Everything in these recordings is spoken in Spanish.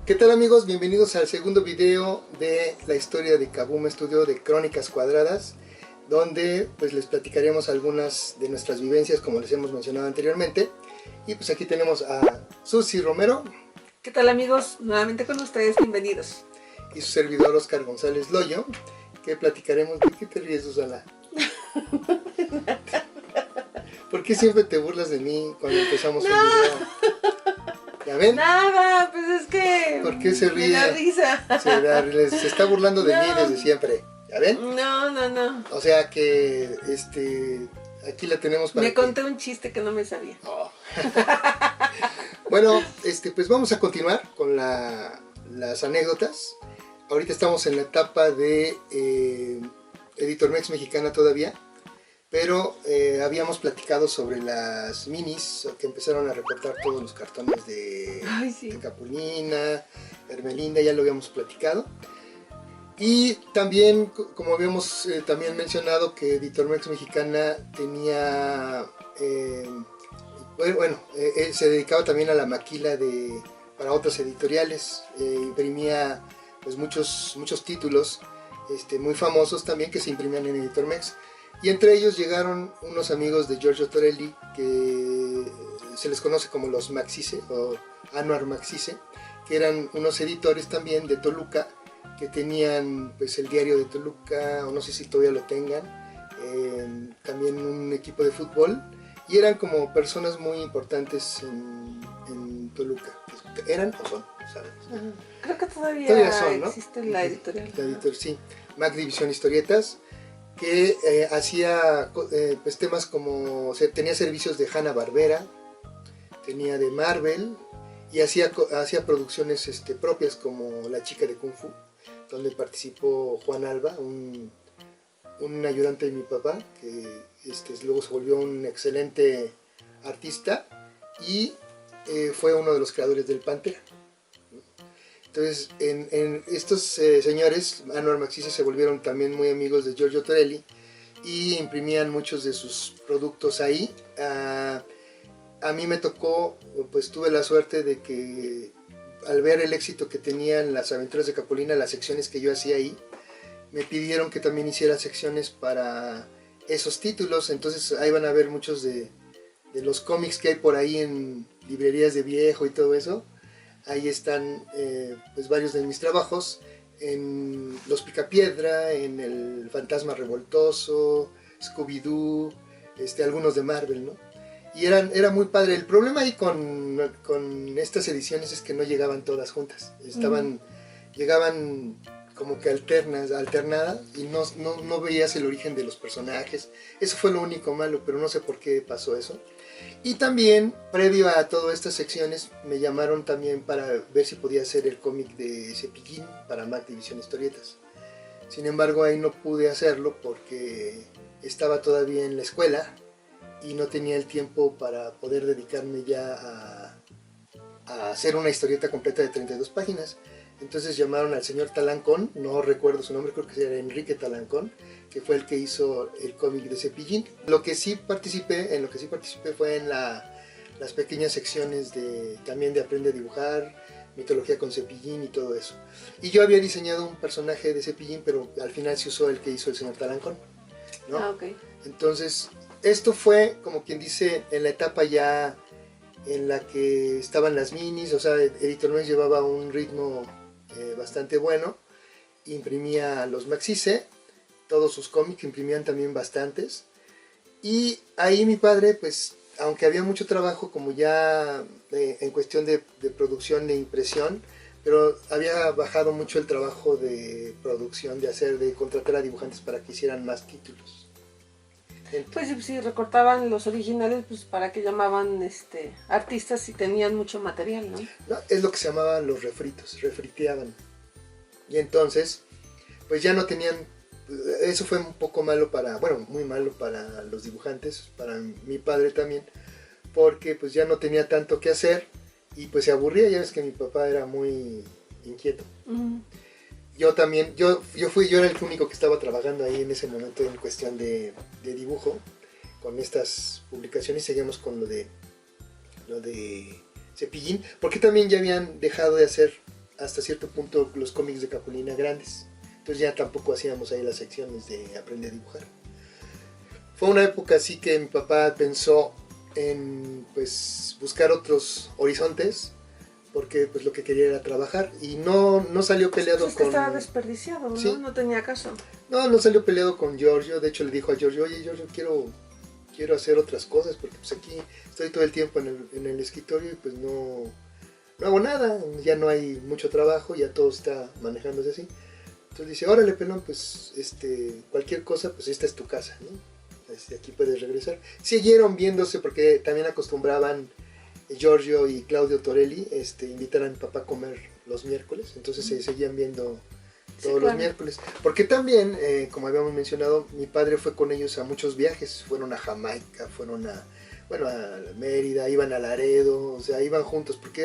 ¿Qué tal amigos? Bienvenidos al segundo video de la historia de Kaboom Studio de Crónicas Cuadradas, donde pues les platicaremos algunas de nuestras vivencias como les hemos mencionado anteriormente. Y pues aquí tenemos a Susi Romero. ¿Qué tal amigos? Nuevamente con ustedes, bienvenidos. Y su servidor Oscar González Loyo, que platicaremos. ¿De qué te ríes, Susana? ¿Por qué siempre te burlas de mí cuando empezamos el video? ¿Ya ven? Nada, pues es que... ¿Por qué se ríe? Me da risa. Se está burlando de mí desde siempre. ¿Ya ven? No. O sea que, aquí la tenemos para Me conté un chiste que no me sabía. Oh. Bueno, pues vamos a continuar con las anécdotas. Ahorita estamos en la etapa de Editormex Mexicana todavía. Pero habíamos platicado sobre las minis que empezaron a recortar todos los cartones de Capulina, Hermelinda, ya lo habíamos platicado. Y también, como habíamos también mencionado, que Editormex Mexicana tenía, se dedicaba también a la maquila para otras editoriales, imprimía pues muchos títulos muy famosos también que se imprimían en Editormex. Y entre ellos llegaron unos amigos de Giorgio Torelli, que se les conoce como los Maxise, o Anuar Maxise, que eran unos editores también de Toluca, que tenían pues el diario de Toluca, o no sé si todavía lo tengan, también un equipo de fútbol, y eran como personas muy importantes en Toluca. ¿Eran o son? ¿Sabes? Creo que todavía son, ¿no? Existe la editorial. La editorial, sí. Mac División Historietas, que hacía pues temas como, tenía servicios de Hanna-Barbera, tenía de Marvel, y hacía producciones propias como La Chica de Kung Fu, donde participó Juan Alba, un ayudante de mi papá, que luego se volvió un excelente artista, y fue uno de los creadores del Pantera. Entonces, en estos señores, Anuar Maxise, se volvieron también muy amigos de Giorgio Torelli y imprimían muchos de sus productos ahí. A mí me tocó, pues tuve la suerte de que al ver el éxito que tenían las aventuras de Capulina, las secciones que yo hacía ahí, me pidieron que también hiciera secciones para esos títulos. Entonces ahí van a ver muchos de los cómics que hay por ahí en librerías de viejo y todo eso. Ahí están pues varios de mis trabajos, en Los Picapiedra, en El Fantasma Revoltoso, Scooby-Doo, algunos de Marvel, ¿no? Y era muy padre. El problema ahí con estas ediciones es que no llegaban todas juntas. Llegaban como que alternadas, y no veías el origen de los personajes. Eso fue lo único malo, pero no sé por qué pasó eso. Y también, previo a todas estas secciones, me llamaron también para ver si podía hacer el cómic de Cepillín para Mac División Historietas. Sin embargo, ahí no pude hacerlo porque estaba todavía en la escuela y no tenía el tiempo para poder dedicarme ya a hacer una historieta completa de 32 páginas. Entonces llamaron al señor Talancón, no recuerdo su nombre, creo que era Enrique Talancón, que fue el que hizo el cómic de Cepillín. En lo que sí participé fue en las pequeñas secciones también de Aprende a Dibujar, Mitología con Cepillín y todo eso. Y yo había diseñado un personaje de Cepillín, pero al final se usó el que hizo el señor Talancón, ¿no? Ah, ok. Entonces, esto fue, como quien dice, en la etapa ya en la que estaban las minis. O sea, Editormex llevaba un ritmo bastante bueno, imprimía los Maxise, todos sus cómics, imprimían también bastantes, y ahí mi padre, pues, aunque había mucho trabajo como ya en cuestión de producción, de impresión, pero había bajado mucho el trabajo de producción, de contratar a dibujantes para que hicieran más títulos. Pues si recortaban los originales, pues para que llamaban artistas y tenían mucho material, ¿no? No, es lo que se llamaban los refritos, refriteaban. Y entonces, pues ya no tenían, eso fue un poco malo muy malo para los dibujantes, para mi padre también, porque pues ya no tenía tanto que hacer y pues se aburría. Ya ves que mi papá era muy inquieto. Yo también, yo era el único que estaba trabajando ahí en ese momento en cuestión de dibujo, con estas publicaciones. Seguimos con lo de Cepillín, porque también ya habían dejado de hacer hasta cierto punto los cómics de Capulina grandes. Entonces ya tampoco hacíamos ahí las secciones de aprender a dibujar. Fue una época así que mi papá pensó en pues buscar otros horizontes, porque pues lo que quería era trabajar, y no salió peleado pues es que con... estaba desperdiciado, ¿no? Sí. No tenía caso. No salió peleado con Giorgio. De hecho le dijo a Giorgio, oye Giorgio, quiero hacer otras cosas, porque pues aquí estoy todo el tiempo en el escritorio y pues no hago nada, ya no hay mucho trabajo, ya todo está manejándose así. Entonces dice, órale pelón, pues cualquier cosa, pues esta es tu casa, ¿no? Aquí puedes regresar. Siguieron viéndose porque también acostumbraban Giorgio y Claudio Torelli invitar a mi papá a comer los miércoles, entonces se seguían viendo todos los miércoles, porque también, como habíamos mencionado, mi padre fue con ellos a muchos viajes, fueron a Jamaica, fueron a Mérida, iban a Laredo, o sea, iban juntos, porque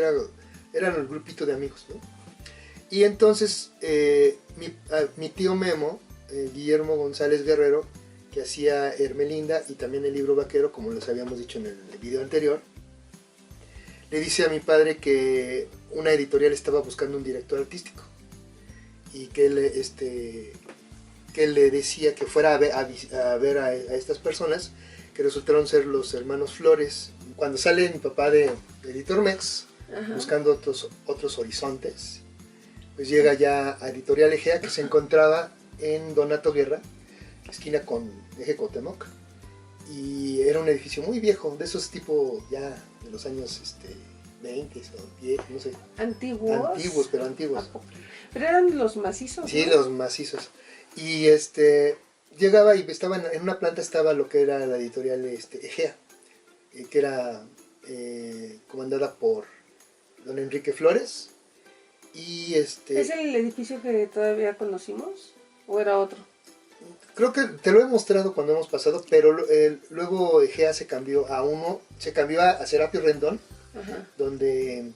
eran el grupito de amigos, ¿no? Y entonces mi tío Memo, Guillermo González Guerrero, que hacía Hermelinda y también el libro vaquero, como les habíamos dicho en el video anterior, le dice a mi padre que una editorial estaba buscando un director artístico y que él le decía que fuera a ver a estas personas, que resultaron ser los hermanos Flores. Cuando sale mi papá de Editor Mex, buscando otros horizontes, pues llega ya a Editorial Egea, que se encontraba en Donato Guerra, esquina con Eje Cuauhtémoc, y era un edificio muy viejo, de esos tipo ya de los años 20 o 10, no sé. Antiguos, pero antiguos. Pero eran los macizos, Sí, ¿no? los macizos. Y llegaba y estaban en una planta estaba lo que era la editorial Egea, que era comandada por don Enrique Flores. Y ¿Es el edificio que todavía conocimos? ¿O era otro? Creo que te lo he mostrado cuando hemos pasado, pero luego Egea se cambió a Serapio Rendón, donde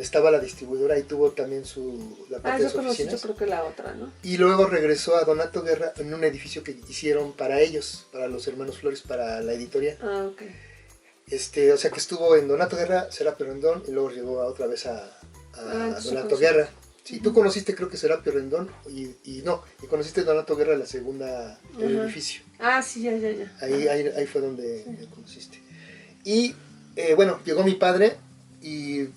estaba la distribuidora y tuvo también la parte de sus oficinas. Yo creo que la otra, ¿no? Y luego regresó a Donato Guerra en un edificio que hicieron para ellos, para los hermanos Flores, para la editorial. Ah, ok. O sea que estuvo en Donato Guerra, Serapio Rendón, y luego llegó otra vez a Donato Guerra. Sí, tú conociste creo que Serapio Rendón y conociste Donato Guerra la segunda edificio. Ah, sí, ya. Ahí fue donde me conociste. Y bueno, llegó mi padre y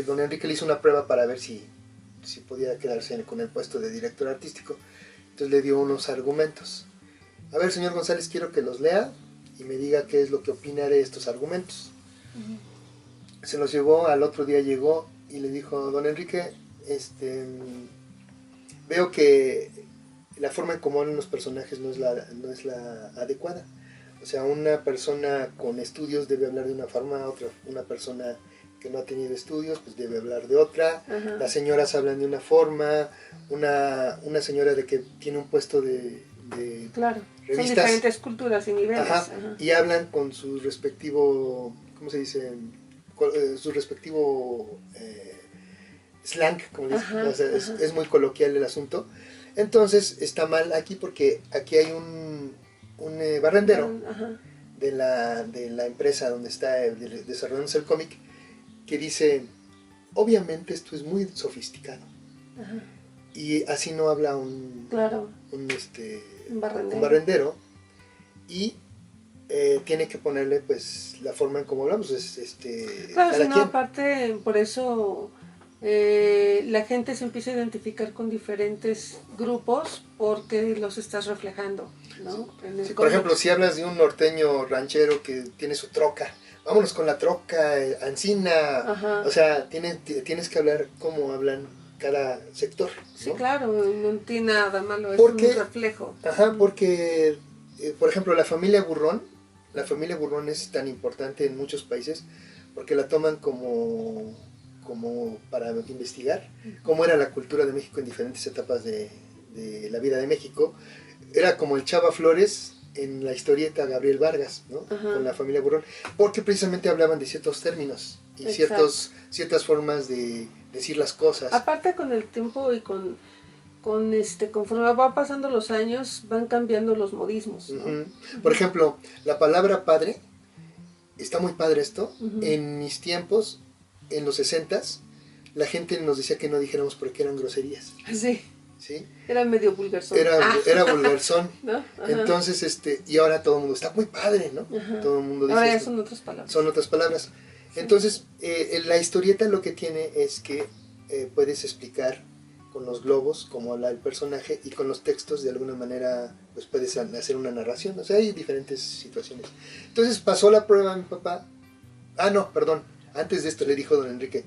don Enrique le hizo una prueba para ver si podía quedarse con el puesto de director artístico. Entonces le dio unos argumentos. A ver, señor González, quiero que los lea y me diga qué es lo que opina de estos argumentos. Se los llevó, al otro día llegó y le dijo, don Enrique, veo que la forma en cómo hablan los personajes no es la adecuada. O sea, una persona con estudios debe hablar de una forma, una persona que no ha tenido estudios pues debe hablar de otra. Las señoras hablan de una forma, una señora de que tiene un puesto de claro, revistas, son diferentes culturas y niveles. y hablan con su respectivo, ¿cómo se dice? Su respectivo slang, como dicen. O sea, es muy coloquial el asunto. Entonces está mal aquí porque aquí hay un barrendero de la empresa donde está desarrollándose el cómic, que dice, obviamente esto es muy sofisticado. Y así no habla un barrendero. Y tiene que ponerle pues la forma en cómo hablamos. Claro, si no, aparte, por eso la gente se empieza a identificar con diferentes grupos porque los estás reflejando, ¿no? Sí, por ejemplo, si hablas de un norteño ranchero que tiene su troca, vámonos con la troca, Ancina, o sea, tienes que hablar como hablan cada sector, ¿no? Sí, claro, no tiene nada malo, es un reflejo. Porque, por ejemplo, la familia Burrón es tan importante en muchos países porque la toman como para investigar cómo era la cultura de México en diferentes etapas de la vida de México. Era como el Chava Flores en la historieta Gabriel Vargas, ¿no? Con la familia Burrón, porque precisamente hablaban de ciertos términos y ciertas formas de decir las cosas. Aparte, con el tiempo y conforme va pasando los años, van cambiando los modismos, ¿no? Por ejemplo, la palabra padre, está muy padre esto. En mis tiempos, en los 60s, la gente nos decía que no dijéramos porque eran groserías. Sí. ¿Sí? Era medio vulgarzón. Era vulgarzón. ¿No? Entonces, y ahora todo el mundo, está muy padre, ¿no? Ajá. Todo el mundo dice ahora ya esto. son otras palabras. Son otras palabras. Sí. Entonces, la historieta lo que tiene es que puedes explicar con los globos cómo habla el personaje, y con los textos de alguna manera pues puedes hacer una narración. O sea, hay diferentes situaciones. Entonces pasó la prueba a mi papá. Antes de esto le dijo don Enrique,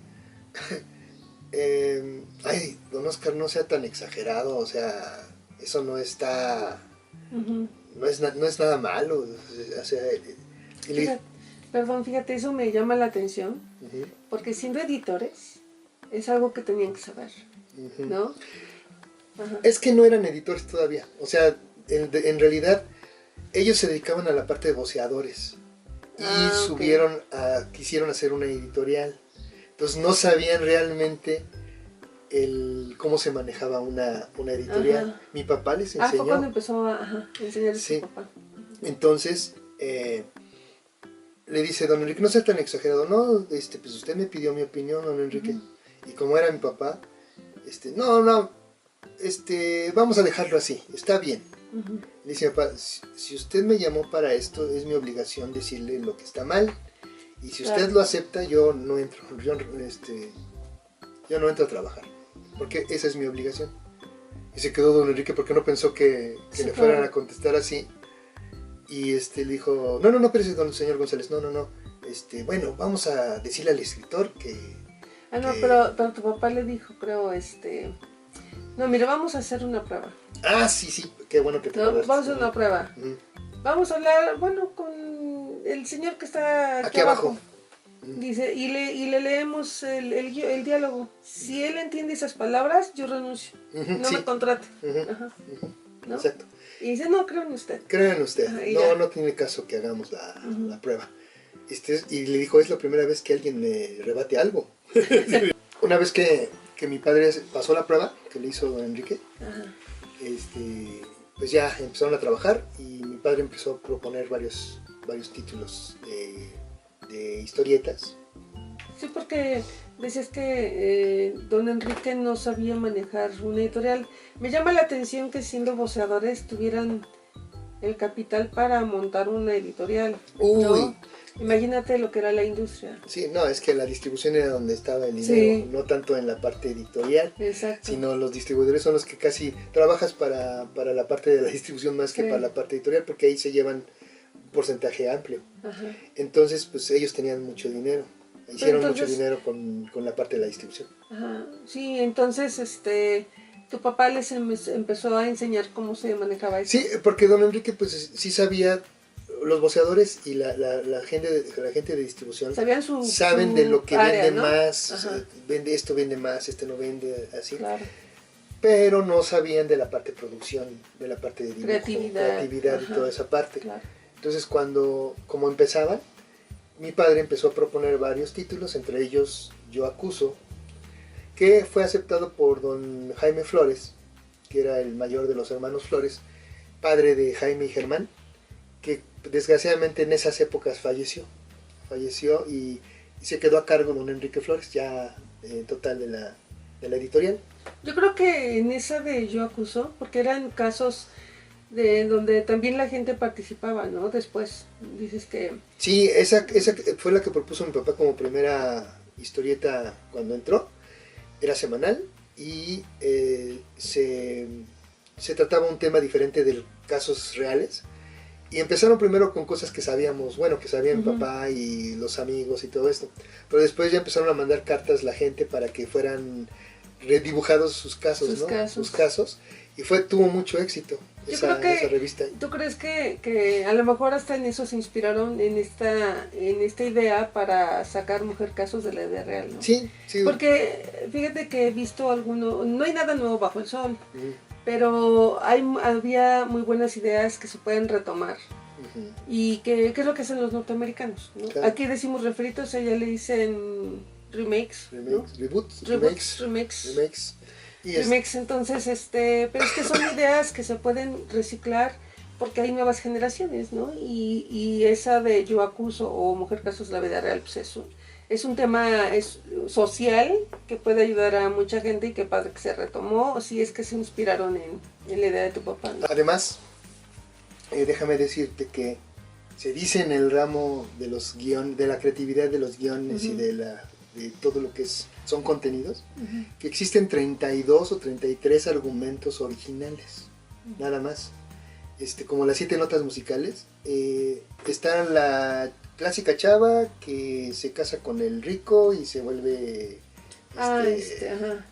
ay, don Oscar, no sea tan exagerado, o sea, eso no está, no es nada malo, o sea, fíjate, eso me llama la atención, porque siendo editores, es algo que tenían que saber, ¿no? Ajá. Es que no eran editores todavía, o sea, en realidad, ellos se dedicaban a la parte de voceadores, y quisieron hacer una editorial. Entonces no sabían realmente cómo se manejaba una editorial. Ajá. Mi papá les enseñó. Fue cuando empezó a enseñar a su papá. Entonces, le dice don Enrique, no sea tan exagerado. No, pues usted me pidió mi opinión, don Enrique. Y como era mi papá, vamos a dejarlo así, está bien. Le dice, papá, si usted me llamó para esto, es mi obligación decirle lo que está mal. Y si usted lo acepta, yo no entro a trabajar, porque esa es mi obligación. Y se quedó don Enrique porque no pensó que le fueran a contestar así. Y le dijo, no, espérese, don señor González, no. Bueno, vamos a decirle al escritor que... Pero tu papá le dijo, creo, no, mire, vamos a hacer una prueba. Sí, qué bueno que te vamos a hacer una prueba. Vamos a hablar, con el señor que está aquí abajo. Dice, y le leemos el diálogo. Si él entiende esas palabras, yo renuncio. No me contrate. ¿No? Exacto. Y dice, no, creo en usted. Creo en usted. No tiene caso que hagamos la prueba. Y le dijo, es la primera vez que alguien me rebate algo. Una vez que mi padre pasó la prueba, que le hizo don Enrique, pues ya empezaron a trabajar, y mi padre empezó a proponer varios títulos de historietas. Sí, porque decías que don Enrique no sabía manejar una editorial. Me llama la atención que siendo voceadores tuvieran el capital para montar una editorial. ¿No? Imagínate lo que era la industria. Sí, no, es que la distribución era donde estaba el dinero, no tanto en la parte editorial. Exacto. Sino los distribuidores son los que casi trabajas para la parte de la distribución más que para la parte editorial, porque ahí se llevan un porcentaje amplio. Ajá. Entonces, pues ellos tenían mucho dinero. Hicieron mucho dinero con la parte de la distribución. Ajá. Sí, entonces tu papá les empezó a enseñar cómo se manejaba eso. Sí, porque don Enrique pues sí sabía, los voceadores y la gente de distribución saben de lo que área, vende, ¿no? Más, vende más, no vende, así. Claro. Pero no sabían de la parte de producción, de la parte de dibujo, creatividad y toda esa parte. Claro. Entonces como empezaban, mi padre empezó a proponer varios títulos, entre ellos Yo Acuso, que fue aceptado por don Jaime Flores, que era el mayor de los hermanos Flores, padre de Jaime y Germán, que desgraciadamente en esas épocas falleció y se quedó a cargo don Enrique Flores, ya en total de la editorial. Yo creo que en esa de Yo Acuso, porque eran casos de donde también la gente participaba, ¿no? Después dices que... Sí, esa fue la que propuso mi papá como primera historieta cuando entró. Era semanal y se trataba un tema diferente de casos reales. Y empezaron primero con cosas que sabíamos, que sabía mi papá y los amigos y todo esto. Pero después ya empezaron a mandar cartas la gente para que fueran redibujados sus casos, Sus casos. Y tuvo mucho éxito esa revista. ¿Tú crees que a lo mejor hasta en eso se inspiraron en esta idea para sacar Mujer Casos de la vida real, ¿no? Sí. Porque fíjate que he visto no hay nada nuevo bajo el sol, pero había muy buenas ideas que se pueden retomar. Y ¿qué es lo que hacen los norteamericanos? ¿No? Claro. Aquí decimos refritos, allá le dicen remakes, ¿no? Remakes. Remakes, entonces, pero es que son ideas que se pueden reciclar porque hay nuevas generaciones, ¿no? Y esa de Yo Acuso o Mujer Casos de la vida real, pues es un tema social que puede ayudar a mucha gente y qué padre que se retomó, o si es que se inspiraron en la idea de tu papá, ¿no? Además, déjame decirte que se dice en el ramo de los guiones, de la creatividad de los guiones y de todo lo que son contenidos, que existen 32 o 33 argumentos originales, nada más. Como las 7 notas musicales, está la clásica chava que se casa con el rico y se vuelve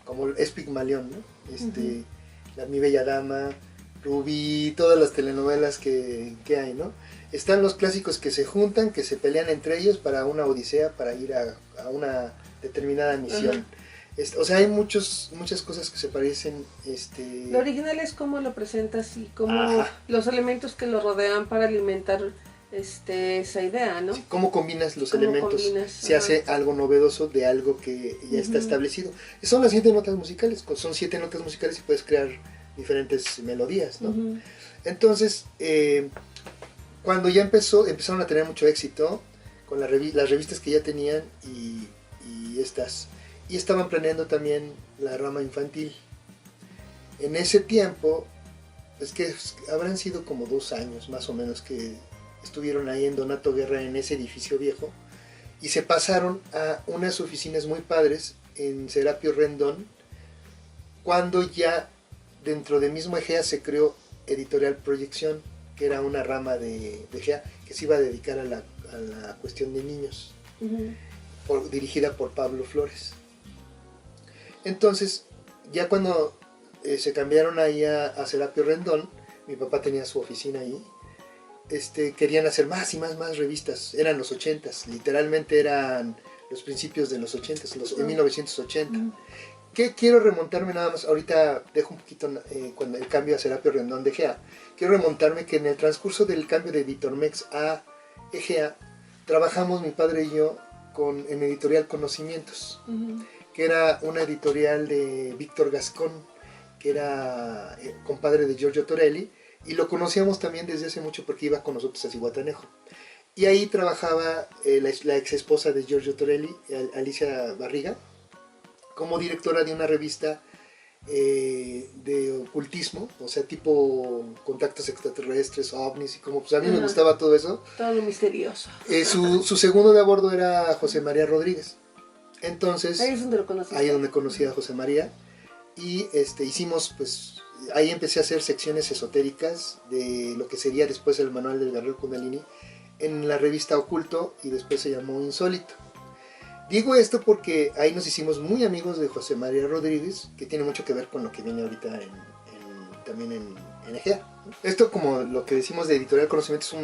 como es Pigmalión, ¿no? Mi Bella Dama, Rubí, todas las telenovelas que hay, ¿no? Están los clásicos que se juntan, que se pelean entre ellos para una odisea, para ir a una determinada misión. O sea, hay muchas cosas que se parecen. Lo original es cómo lo presentas y cómo los elementos que lo rodean para alimentar esa idea, ¿no? Sí, cómo combinas los elementos, se hace algo novedoso de algo que ya está establecido. Son las 7 notas musicales, son 7 notas musicales y puedes crear diferentes melodías, ¿no? Entonces, cuando ya empezaron a tener mucho éxito con las revistas que ya tenían y estaban planeando también la rama infantil. En ese tiempo, es que habrán sido como 2 años más o menos que estuvieron ahí en Donato Guerra, en ese edificio viejo, y se pasaron a unas oficinas muy padres en Serapio Rendón, cuando ya dentro de mismo Egea se creó Editorial Proyección, que era una rama de Egea que se iba a dedicar a la cuestión de niños, dirigida por Pablo Flores. Entonces, ya cuando se cambiaron ahí a Serapio Rendón, mi papá tenía su oficina ahí, querían hacer más y más revistas. Eran los 80s, literalmente eran los principios de los 80s, en 1980. ¿Qué quiero remontarme nada más? Ahorita dejo un poquito cuando el cambio a Serapio Rendón de Egea. Quiero remontarme que en el transcurso del cambio de Editormex a Egea, trabajamos mi padre y yo en Editorial Conocimientos, que era una editorial de Víctor Gascón, que era compadre de Giorgio Torelli, y lo conocíamos también desde hace mucho porque iba con nosotros a Zihuatanejo. Y ahí trabajaba la ex esposa de Giorgio Torelli, Alicia Barriga, como directora de una revista de ocultismo, o sea, tipo contactos extraterrestres, ovnis, y como pues a mí me gustaba todo eso. Todo lo misterioso. Su segundo de a bordo era José María Rodríguez. Entonces, ahí es donde lo conocí. Ahí donde conocí a José María. Y hicimos, pues, ahí empecé a hacer secciones esotéricas de lo que sería después el manual del Guerrero Kundalini en la revista Oculto, y después se llamó Insólito. Digo esto porque ahí nos hicimos muy amigos de José María Rodríguez, que tiene mucho que ver con lo que viene ahorita también en Egea. Esto, como lo que decimos de Editorial Conocimiento, es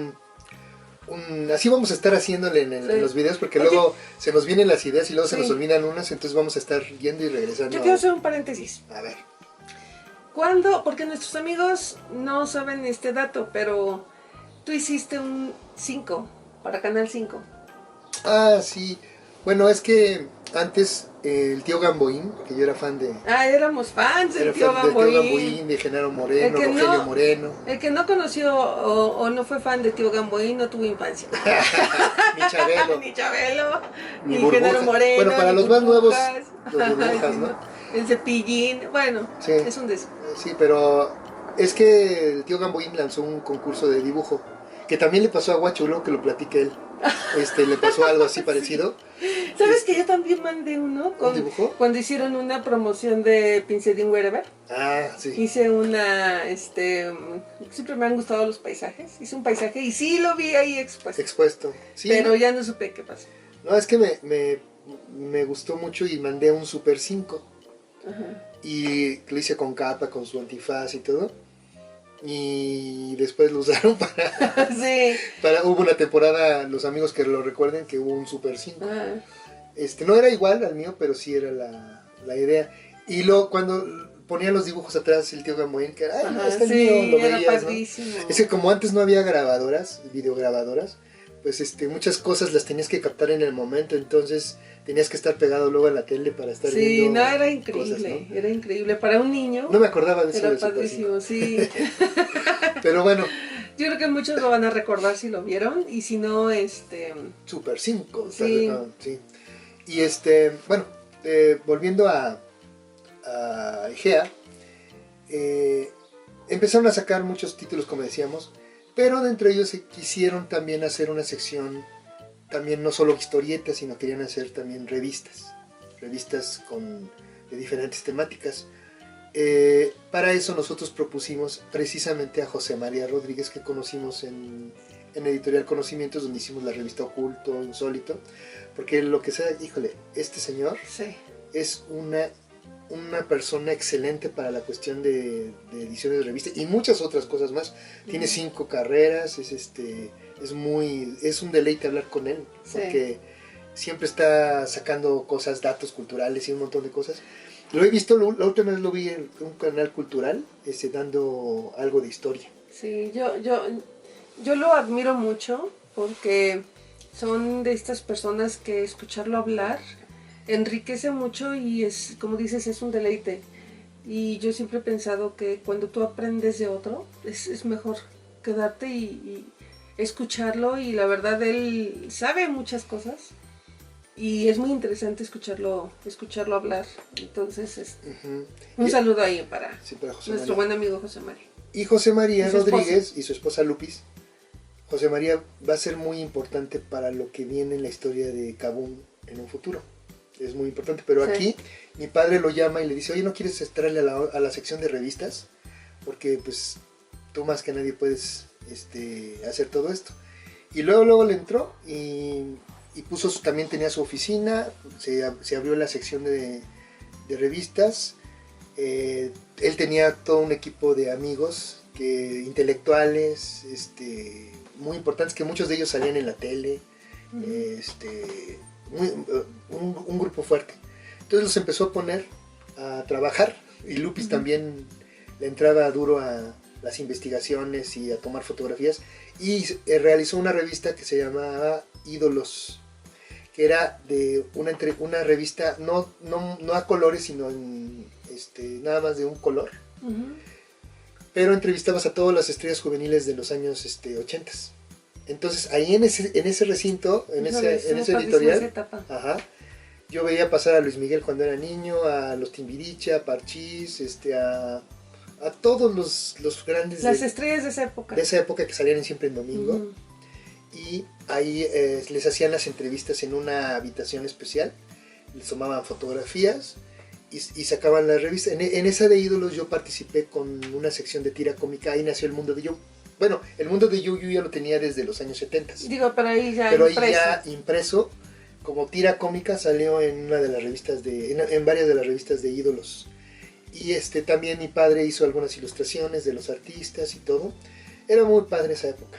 así vamos a estar haciéndole en los videos, porque luego se nos vienen las ideas y luego se nos olvidan unas, entonces vamos a estar yendo y regresando. Yo quiero hacer un paréntesis. A ver. ¿Cuándo? Porque nuestros amigos no saben este dato, pero tú hiciste un 5 para Canal 5. Ah, sí. Bueno, es que antes el tío Gamboín, que yo era fan de... éramos fans del tío Gamboín. De Genaro Moreno, Rogelio Moreno. El que no conoció o no fue fan de tío Gamboín no tuvo infancia. Ni Chabelo. Ni Chabelo. Ni Genaro Moreno. Bueno, para los más nuevos, los burbujas, ¿no? El Cepillín. Bueno, sí, es un Sí, pero es que el tío Gamboín lanzó un concurso de dibujo, que también le pasó a Guachulo, que lo platique él. Le pasó algo así parecido. ¿Sabes que yo también mandé uno? ¿Un dibujo? Cuando hicieron una promoción de Pincelín Wherever. Ah, sí. Hice una, siempre me han gustado los paisajes. Hice un paisaje y sí lo vi ahí expuesto. Sí, pero ya no supe qué pasó. No, es que me gustó mucho y mandé un Super 5. Y lo hice con capa, con su antifaz y todo. Y después lo usaron para... sí. Hubo una temporada, los amigos que lo recuerden, que hubo un Super 5. No era igual al mío, pero sí era la idea. Y luego cuando ponía los dibujos atrás el tío Gamboín, que mío, lo veías, ¿no? Es que como antes no había grabadoras, videograbadoras, pues muchas cosas las tenías que captar en el momento, entonces tenías que estar pegado luego a la tele para estar viendo. Sí, no, era increíble, cosas, ¿no? Era increíble. Para un niño. No me acordaba de eso. Era padrísimo, sí. Pero bueno. Yo creo que muchos lo van a recordar si lo vieron, y si no, Super 5. Sí. Sí. Y bueno, volviendo a Egea, empezaron a sacar muchos títulos, como decíamos, pero dentro de ellos se quisieron también hacer una sección, también no solo historietas, sino querían hacer también revistas de diferentes temáticas. Para eso nosotros propusimos precisamente a José María Rodríguez, que conocimos en Editorial Conocimientos, donde hicimos la revista Oculto, Insólito, porque lo que sea, híjole, este señor Sí. es una persona excelente para la cuestión de ediciones de revista y muchas otras cosas más. Tiene 5 carreras, es un deleite hablar con él, porque siempre está sacando cosas, datos culturales y un montón de cosas. Lo he visto, la última vez lo vi en un canal cultural, dando algo de historia. Sí, yo lo admiro mucho porque son de estas personas que escucharlo hablar enriquece mucho y es, como dices, es un deleite. Y yo siempre he pensado que cuando tú aprendes de otro, es mejor quedarte y escucharlo, y la verdad él sabe muchas cosas y es muy interesante escucharlo hablar. Entonces, un saludo ahí para José nuestro María. Buen amigo José María. Y José María Y su Rodríguez y su esposa Lupis. José María va a ser muy importante para lo que viene en la historia de Kabum en un futuro. Es muy importante, pero aquí mi padre lo llama y le dice, oye, ¿no quieres entrarle a la sección de revistas? Porque pues tú más que nadie puedes hacer todo esto. Y luego le entró y puso, también tenía su oficina, se abrió la sección de revistas. Él tenía todo un equipo de amigos intelectuales muy importantes, que muchos de ellos salían en la tele. Un grupo fuerte. Entonces los empezó a poner a trabajar, y Lupis también le entraba duro a las investigaciones y a tomar fotografías, y realizó una revista que se llamaba Ídolos, que era de una revista no a colores, sino nada más de un color, pero entrevistabas a todas las estrellas juveniles de los años 80. Entonces ahí en ese recinto, en ese editorial, yo veía pasar a Luis Miguel cuando era niño, a los Timbiriche, a Parchís, a todos los grandes, las estrellas de esa época. De esa época, que salían siempre en domingo. Y ahí les hacían las entrevistas en una habitación especial, les tomaban fotografías y sacaban la revista. En esa de Ídolos yo participé con una sección de tira cómica. Ahí nació el mundo de Yo. Bueno, el mundo de Yo ya lo tenía desde los años 70. Digo, pero ahí ya impreso, como tira cómica, salió en una de las revistas en varias de las revistas de Ídolos. Y también mi padre hizo algunas ilustraciones de los artistas y todo. Era muy padre esa época.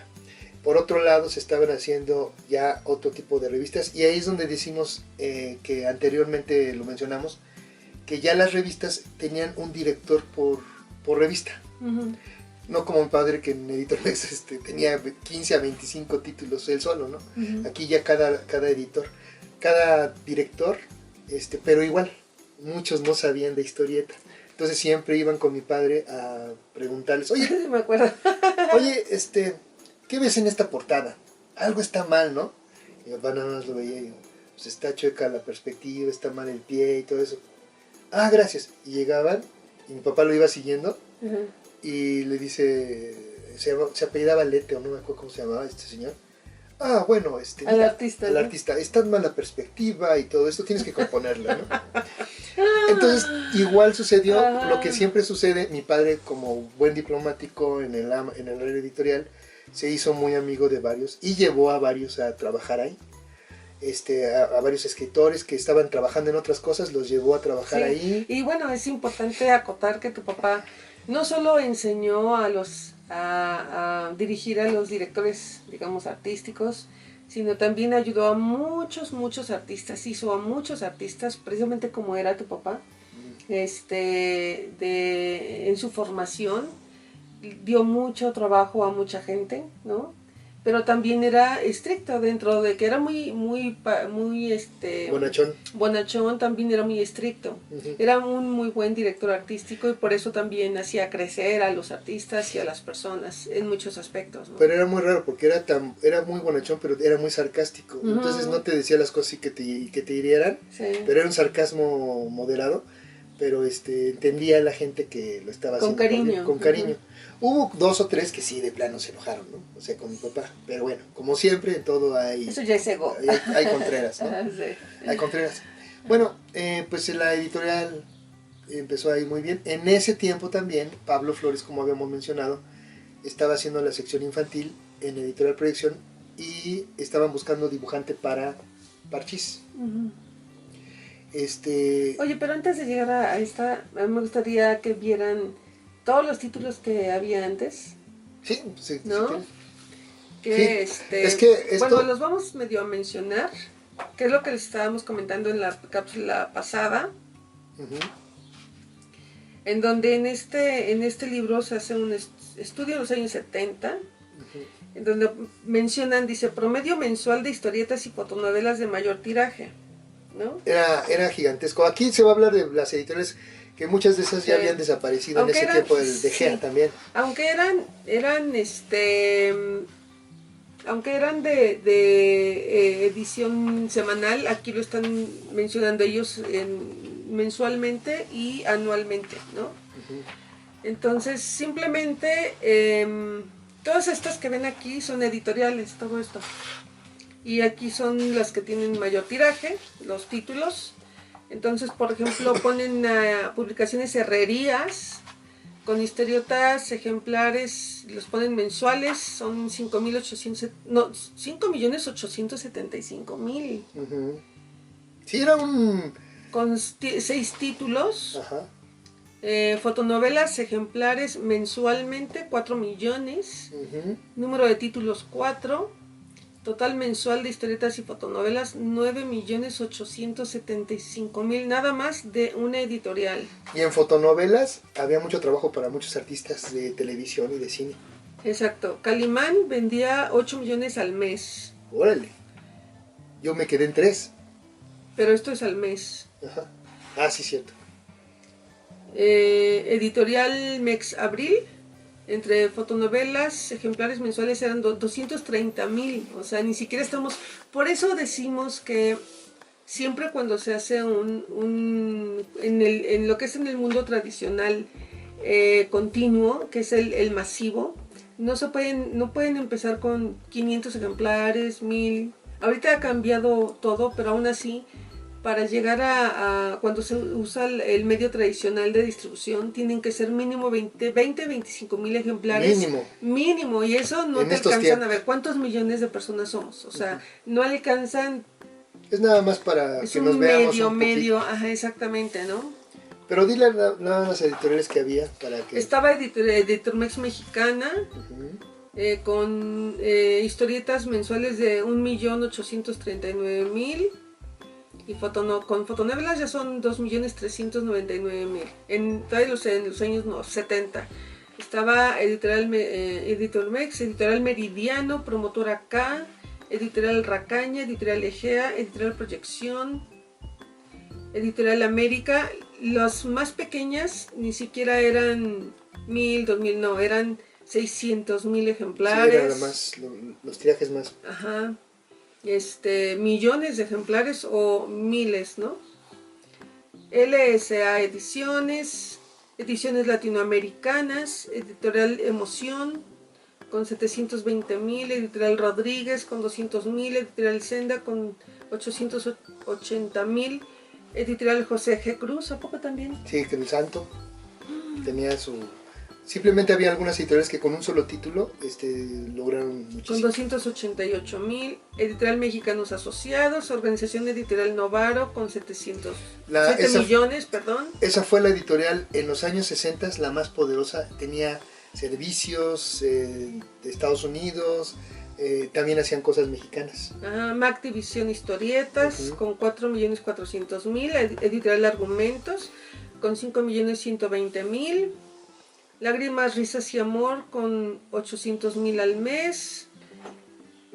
Por otro lado, se estaban haciendo ya otro tipo de revistas, y ahí es donde decimos que anteriormente lo mencionamos, que ya las revistas tenían un director por revista. No como mi padre, que en Editormex tenía 15 a 25 títulos él solo, ¿no? Aquí ya cada editor, cada director, pero igual, muchos no sabían de historieta. Entonces siempre iban con mi padre a preguntarles, oye, me acuerdo. Oye, ¿qué ves en esta portada? Algo está mal, ¿no? Y mi papá nada más lo veía y pues está chueca la perspectiva, está mal el pie y todo eso. Ah, gracias. Y llegaban y mi papá lo iba siguiendo y le dice, se apellidaba Lete, o no me acuerdo cómo se llamaba este señor. Ah, bueno, al artista. Al artista, está mal la perspectiva y todo esto, tienes que componerla, ¿no? Entonces, igual sucedió lo que siempre sucede. Mi padre, como buen diplomático en el área editorial, se hizo muy amigo de varios y llevó a varios a trabajar ahí. A varios escritores que estaban trabajando en otras cosas, los llevó a trabajar ahí. Y bueno, es importante acotar que tu papá no solo enseñó a dirigir a los directores, digamos, artísticos, sino también ayudó a muchos artistas, hizo a muchos artistas, precisamente como era tu papá, en su formación, dio mucho trabajo a mucha gente, ¿no? pero también era estricto dentro de que era muy bonachón, también era muy estricto. Era un muy buen director artístico y por eso también hacía crecer a los artistas y a las personas en muchos aspectos, ¿no? Pero era muy raro porque era muy bonachón, pero era muy sarcástico. Entonces no te decía las cosas y que te hirieran, Sí. pero era un sarcasmo moderado, pero entendía a la gente que lo estaba haciendo cariño. Con cariño. Hubo 2 o 3 que sí, de plano se enojaron, ¿no? O sea, con mi papá. Pero bueno, como siempre, en todo hay... Eso ya es ego. Hay contreras, ¿no? Sí. Hay contreras. Bueno, pues la editorial empezó a ir muy bien. En ese tiempo también, Pablo Flores, como habíamos mencionado, estaba haciendo la sección infantil en Editorial Proyección y estaban buscando dibujante para Parchís. Oye, pero antes de llegar a esta, a mí me gustaría que vieran todos los títulos que había antes. Sí, sí, ¿no? sí. Que sí. Es que esto... Bueno, los vamos medio a mencionar, que es lo que les estábamos comentando en la cápsula pasada. En donde en este libro se hace un estudio en los años 70, en donde mencionan, dice, promedio mensual de historietas y fotonovelas de mayor tiraje, ¿no? Era gigantesco. Aquí se va a hablar de las editoriales que muchas de esas ya habían desaparecido en ese tiempo del de Gea también. Aunque eran de edición semanal, aquí lo están mencionando ellos mensualmente y anualmente, ¿no? Entonces, simplemente, todas estas que ven aquí son editoriales, todo esto. Y aquí son las que tienen mayor tiraje, los títulos. Entonces, por ejemplo, ponen publicaciones Herrerías, con historietas ejemplares, los ponen mensuales, son 5.875.000. Sí, era un... Con 6 títulos. Ajá. Fotonovelas ejemplares mensualmente, 4 millones. Número de títulos, 4. Total mensual de historietas y fotonovelas, 9.875.000, nada más de una editorial. Y en fotonovelas había mucho trabajo para muchos artistas de televisión y de cine. Exacto. Calimán vendía 8 millones al mes. Órale. Yo me quedé en 3. Pero esto es al mes. Ajá. Ah, sí, cierto. Editorial Mex Abril, entre fotonovelas, ejemplares mensuales eran 230.000, o sea, ni siquiera estamos... Por eso decimos que siempre cuando se hace en lo que es en el mundo tradicional continuo, que es el masivo, no pueden empezar con 500 ejemplares, 1000. Ahorita ha cambiado todo, pero aún así, para llegar a cuando se usa el medio tradicional de distribución, tienen que ser mínimo 25.000 ejemplares. Mínimo, y eso no te alcanzan a ver cuántos millones de personas somos. O sea, no alcanzan. Es nada más para que nos veamos un medio, ajá, exactamente, ¿no? Pero dile nada más las editoriales que había para que... Estaba Editormex Mexicana, con historietas mensuales de 1.839.000. Y con fotonovelas ya son 2.399.000. Todavía en los años 70. Estaba Editormex, Editorial Meridiano, Promotora K, Editorial Racaña, Editorial Egea, Editorial Proyección, Editorial América. Las más pequeñas ni siquiera eran 1.000, 2.000, no, eran 600.000 ejemplares. Sí, eran los tirajes más. Ajá. Millones de ejemplares o miles, ¿no? LSA Ediciones Latinoamericanas, Editorial Emoción con 720.000, Editorial Rodríguez con 200.000, Editorial Senda con 880.000, Editorial José G. Cruz, ¿a poco también? Sí, que el santo tenía su... Simplemente había algunas editoriales que con un solo título lograron muchísimo. Con 288.000, Editorial Mexicanos Asociados, Organización Editorial Novaro con 7 millones, perdón. Esa fue la editorial en los años 60, la más poderosa. Tenía servicios de Estados Unidos, también hacían cosas mexicanas. Mac División Historietas con 4.400.000, Editorial Argumentos con 5.120.000. Lágrimas, Risas y Amor con 800.000 al mes.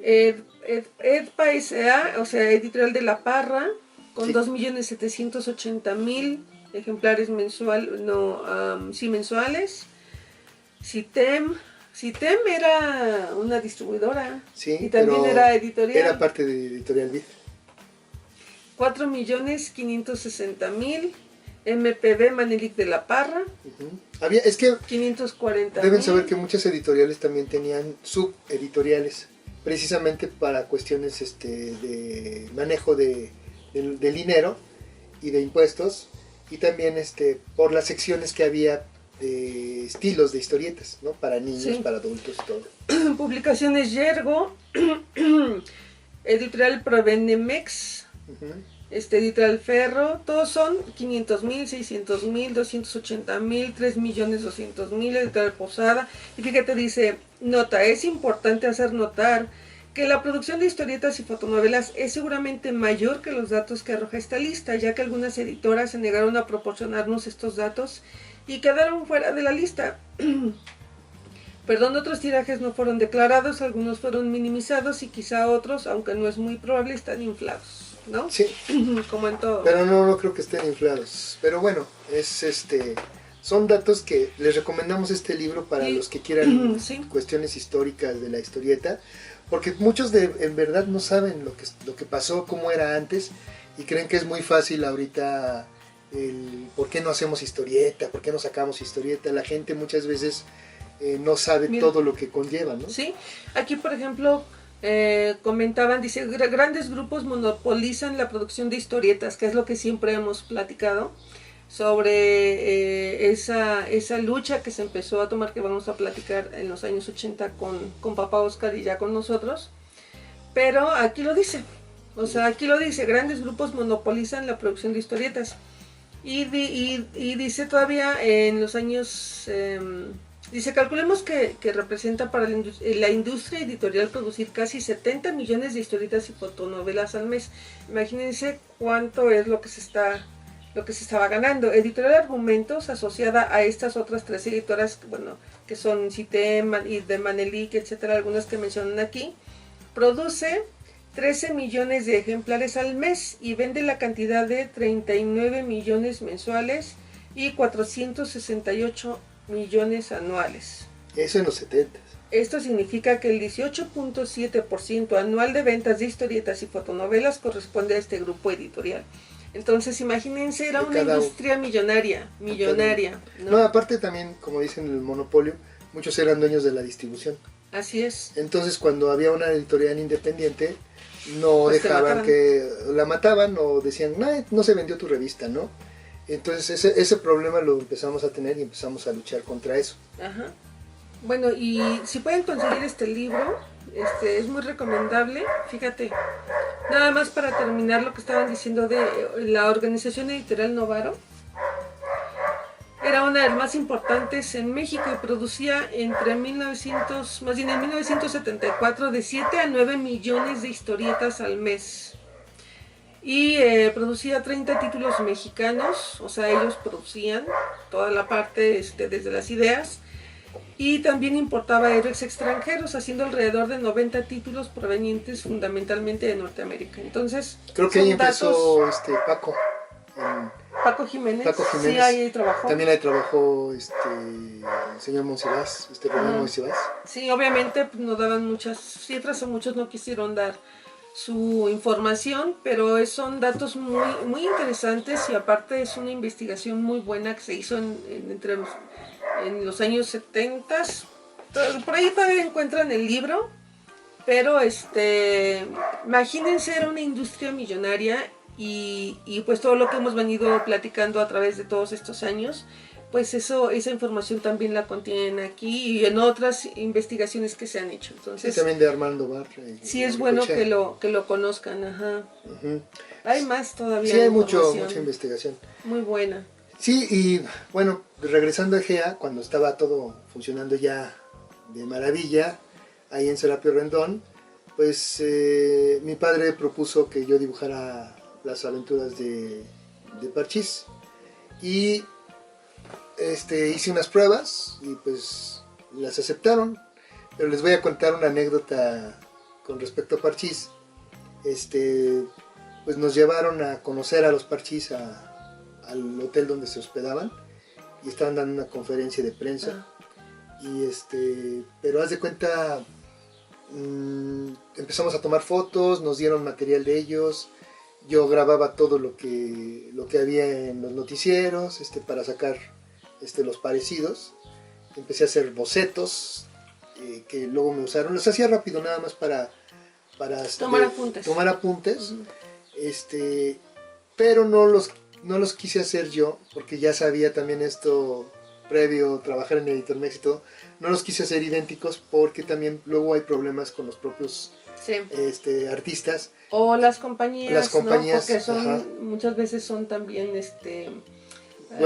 Edpa S.A., o sea, Editorial de la Parra, con Sí. 2.780.000 ejemplares mensuales. Citem era una distribuidora Sí, y también pero era editorial. era parte de Editorial Vid. 4.560.000. MPB Manelik de la Parra, Es que 540.000. deben saber que muchas editoriales también tenían subeditoriales, precisamente para cuestiones de manejo del dinero y de impuestos, y también por las secciones que había de estilos de historietas, ¿no? Para niños, Sí. para adultos y todo. Publicaciones Yergo, Editorial Provenemex, Editorial Ferro, todos son 500.000, 600.000, 280.000, 3.200.000, Editorial Posada. Y fíjate, dice, nota, es importante hacer notar que la producción de historietas y fotonovelas es seguramente mayor que los datos que arroja esta lista, ya que algunas editoras se negaron a proporcionarnos estos datos y quedaron fuera de la lista. Perdón, otros tirajes no fueron declarados, algunos fueron minimizados y quizá otros, aunque no es muy probable, están inflados, ¿no? Sí. Como en todo. Pero no creo que estén inflados. Pero bueno, son datos que les recomendamos este libro para los que quieran sí. cuestiones históricas de la historieta, porque muchos en verdad no saben lo que pasó, cómo era antes, y creen que es muy fácil ahorita por qué no hacemos historieta, por qué no sacamos historieta. La gente muchas veces no sabe todo lo que conlleva, ¿no? Sí, aquí por ejemplo comentaban, dice, grandes grupos monopolizan la producción de historietas, que es lo que siempre hemos platicado sobre esa lucha que se empezó a tomar, que vamos a platicar en los años 80 con papá Oscar y ya con nosotros, pero aquí lo dice, o sea, aquí lo dice, grandes grupos monopolizan la producción de historietas, y dice todavía en los años... dice, calculemos que representa para la industria editorial producir casi 70 millones de historietas y fotonovelas al mes. Imagínense cuánto es lo que se estaba ganando. Editorial Argumentos, asociada a estas otras tres editoras, bueno, que son Citem y de Manelik, etcétera, algunas que mencionan aquí, produce 13 millones de ejemplares al mes y vende la cantidad de 39 millones mensuales y 468 millones anuales. Eso en los 70. Esto significa que el 18.7% anual de ventas de historietas y fotonovelas corresponde a este grupo editorial. Entonces, imagínense, era una industria millonaria, ¿no? Aparte también, como dicen el monopolio, muchos eran dueños de la distribución. Así es. Entonces, cuando había una editorial independiente, no dejaban que la mataban o decían, no se vendió tu revista, ¿no? Entonces ese problema lo empezamos a tener y empezamos a luchar contra eso. Ajá. Bueno, y si pueden conseguir este libro, es muy recomendable. Fíjate, nada más para terminar lo que estaban diciendo de la organización editorial Novaro. Era una de las más importantes en México y producía en 1974 de 7 a 9 millones de historietas al mes. Y producía 30 títulos mexicanos, o sea, ellos producían toda la parte desde las ideas, y también importaba héroes extranjeros, haciendo alrededor de 90 títulos provenientes fundamentalmente de Norteamérica. Entonces, creo que ahí empezó Paco Jiménez. Sí, ahí trabajó. También ahí trabajó el señor Monsiváis, Rubén Monsiváis. Sí, obviamente nos daban muchas cifras, o muchos no quisieron dar su información, pero son datos muy, muy interesantes, y aparte es una investigación muy buena que se hizo en los años 70. Por ahí todavía encuentran el libro, pero imagínense, era una industria millonaria, y pues todo lo que hemos venido platicando a través de todos estos años, pues esa información también la contienen aquí y en otras investigaciones que se han hecho. Entonces, sí, también de Armando Bartra. Sí, es bueno que lo conozcan. Ajá. Hay más todavía. Sí, hay mucha investigación. Muy buena. Sí, y bueno, regresando a Egea, cuando estaba todo funcionando ya de maravilla, ahí en Serapio Rendón, pues mi padre propuso que yo dibujara las aventuras de Parchís. Y hice unas pruebas y pues las aceptaron. Pero les voy a contar una anécdota con respecto a Parchís, pues nos llevaron a conocer a los Parchís al hotel donde se hospedaban y estaban dando una conferencia de prensa. Y pero haz de cuenta, empezamos a tomar fotos, nos dieron material de ellos, yo grababa todo lo que había en los noticieros para sacar los parecidos. Empecé a hacer bocetos que luego me usaron, los hacía rápido nada más para tomar apuntes. Uh-huh. Pero no los quise hacer yo, porque ya sabía también esto previo, trabajar en Editor Mex y todo. No los quise hacer idénticos porque también luego hay problemas con los propios artistas. O las compañías, ¿no? Porque ajá, muchas veces son también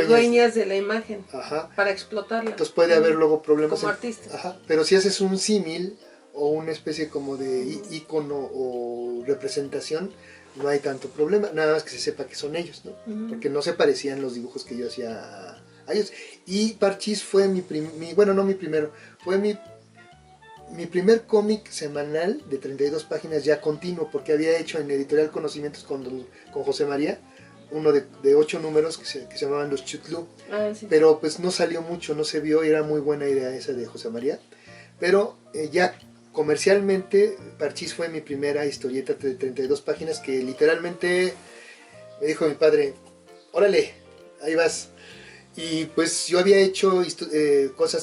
dueñas de la imagen, ajá, para explotarla. Entonces puede haber luego problemas como artistas. Ajá, pero si haces un símil o una especie como de ícono o representación, no hay tanto problema, nada más que se sepa que son ellos, ¿no? Uh-huh. Porque no se parecían los dibujos que yo hacía a ellos. Y Parchís fue fue mi primer cómic semanal de 32 páginas ya continuo, porque había hecho en Editorial Conocimientos con José María, uno de 8 números que se llamaban Los Chutlú. Sí. Pero pues no salió mucho, no se vio, era muy buena idea esa de José María. Pero ya comercialmente, Parchís fue mi primera historieta de 32 páginas que literalmente me dijo mi padre, órale, ahí vas. Y pues yo había hecho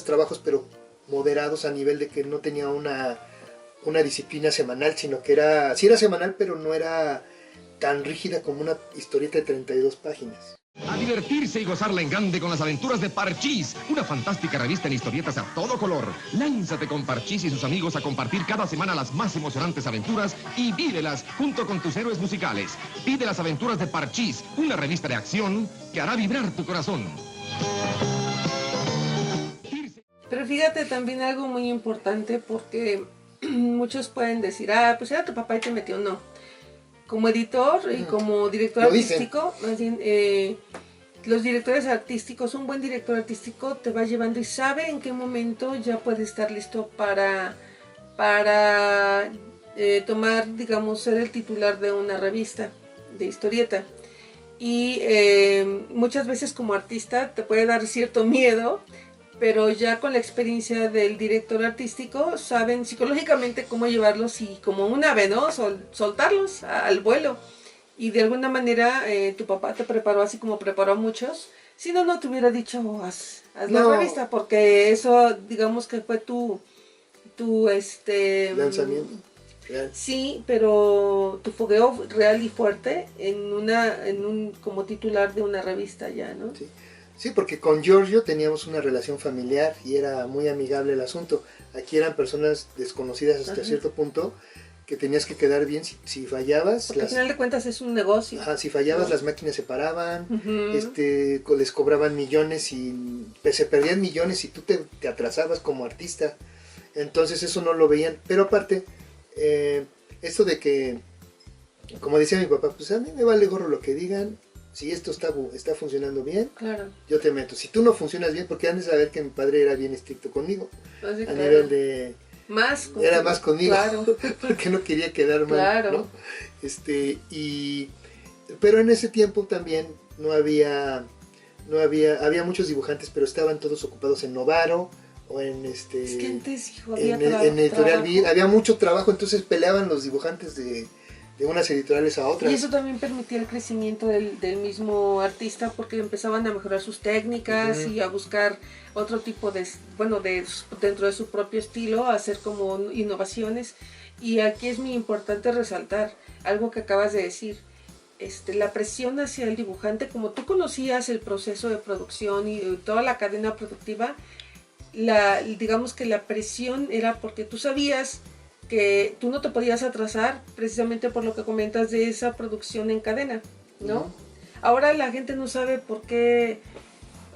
trabajos, pero moderados a nivel de que no tenía una disciplina semanal, sino que sí era semanal, pero no era tan rígida como una historieta de 32 páginas. A divertirse y gozarla en grande con las aventuras de Parchís, una fantástica revista en historietas a todo color. Lánzate con Parchís y sus amigos a compartir cada semana las más emocionantes aventuras y vívelas junto con tus héroes musicales. Vive las aventuras de Parchís, una revista de acción que hará vibrar tu corazón. Pero fíjate también algo muy importante, porque muchos pueden decir, pues era tu papá y te metió. No. Como editor y como director artístico, más bien, los directores artísticos, un buen director artístico te va llevando y sabe en qué momento ya puede estar listo para tomar, digamos, ser el titular de una revista de historieta. Y muchas veces como artista te puede dar cierto miedo, pero ya con la experiencia del director artístico saben psicológicamente cómo llevarlos y como un ave, ¿no? Soltarlos al vuelo. Y de alguna manera tu papá te preparó así como preparó a muchos. Si no, no te hubiera dicho haz la revista, porque eso, digamos que fue tu lanzamiento real. Sí, pero tu fogueo real y fuerte como titular de una revista ya, ¿no? Sí. Sí, porque con Giorgio teníamos una relación familiar y era muy amigable el asunto. Aquí eran personas desconocidas hasta cierto punto, que tenías que quedar bien si fallabas. Porque al final de cuentas es un negocio. Ajá, si fallabas las máquinas se paraban, les cobraban millones y se perdían millones y tú te atrasabas como artista. Entonces eso no lo veían. Pero aparte, esto de que, como decía mi papá, pues a mí me vale gorro lo que digan. Si esto está funcionando bien, claro, yo te meto. Si tú no funcionas bien, porque han de saber que mi padre era bien estricto conmigo. Pues sí, a nivel de... Era más conmigo, claro. porque no quería quedar mal, claro. ¿no? Pero en ese tiempo también había muchos dibujantes, pero estaban todos ocupados en Novaro, o en Es que antes, hijo, en Editorial Vid, había mucho trabajo, entonces peleaban los dibujantes de unas editoriales a otras. Y eso también permitía el crecimiento del mismo artista, porque empezaban a mejorar sus técnicas y a buscar otro tipo dentro de su propio estilo, a hacer como innovaciones. Y aquí es muy importante resaltar algo que acabas de decir. La presión hacia el dibujante, como tú conocías el proceso de producción y toda la cadena productiva, digamos que la presión era porque tú sabías que tú no te podías atrasar precisamente por lo que comentas de esa producción en cadena, ¿no? Ahora la gente no sabe por qué,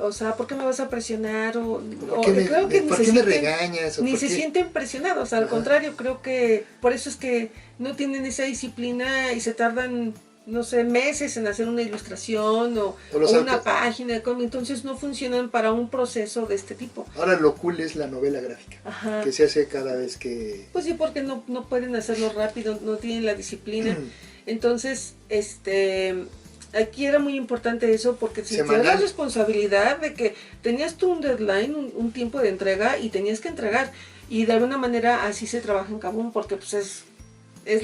o sea, ¿por qué me vas a presionar? ¿Por qué me regañas? Ni se sienten presionados, al contrario, creo que por eso es que no tienen esa disciplina y se tardan no sé, meses en hacer una ilustración o una página de cómic, entonces no funcionan para un proceso de este tipo. Ahora lo cool es la novela gráfica, ajá, que se hace cada vez que... Pues sí, porque no pueden hacerlo rápido, no tienen la disciplina. Entonces, aquí era muy importante eso, porque si tienes la responsabilidad de que tenías tú un deadline, un tiempo de entrega, y tenías que entregar, y de alguna manera así se trabaja en Kabum, porque pues es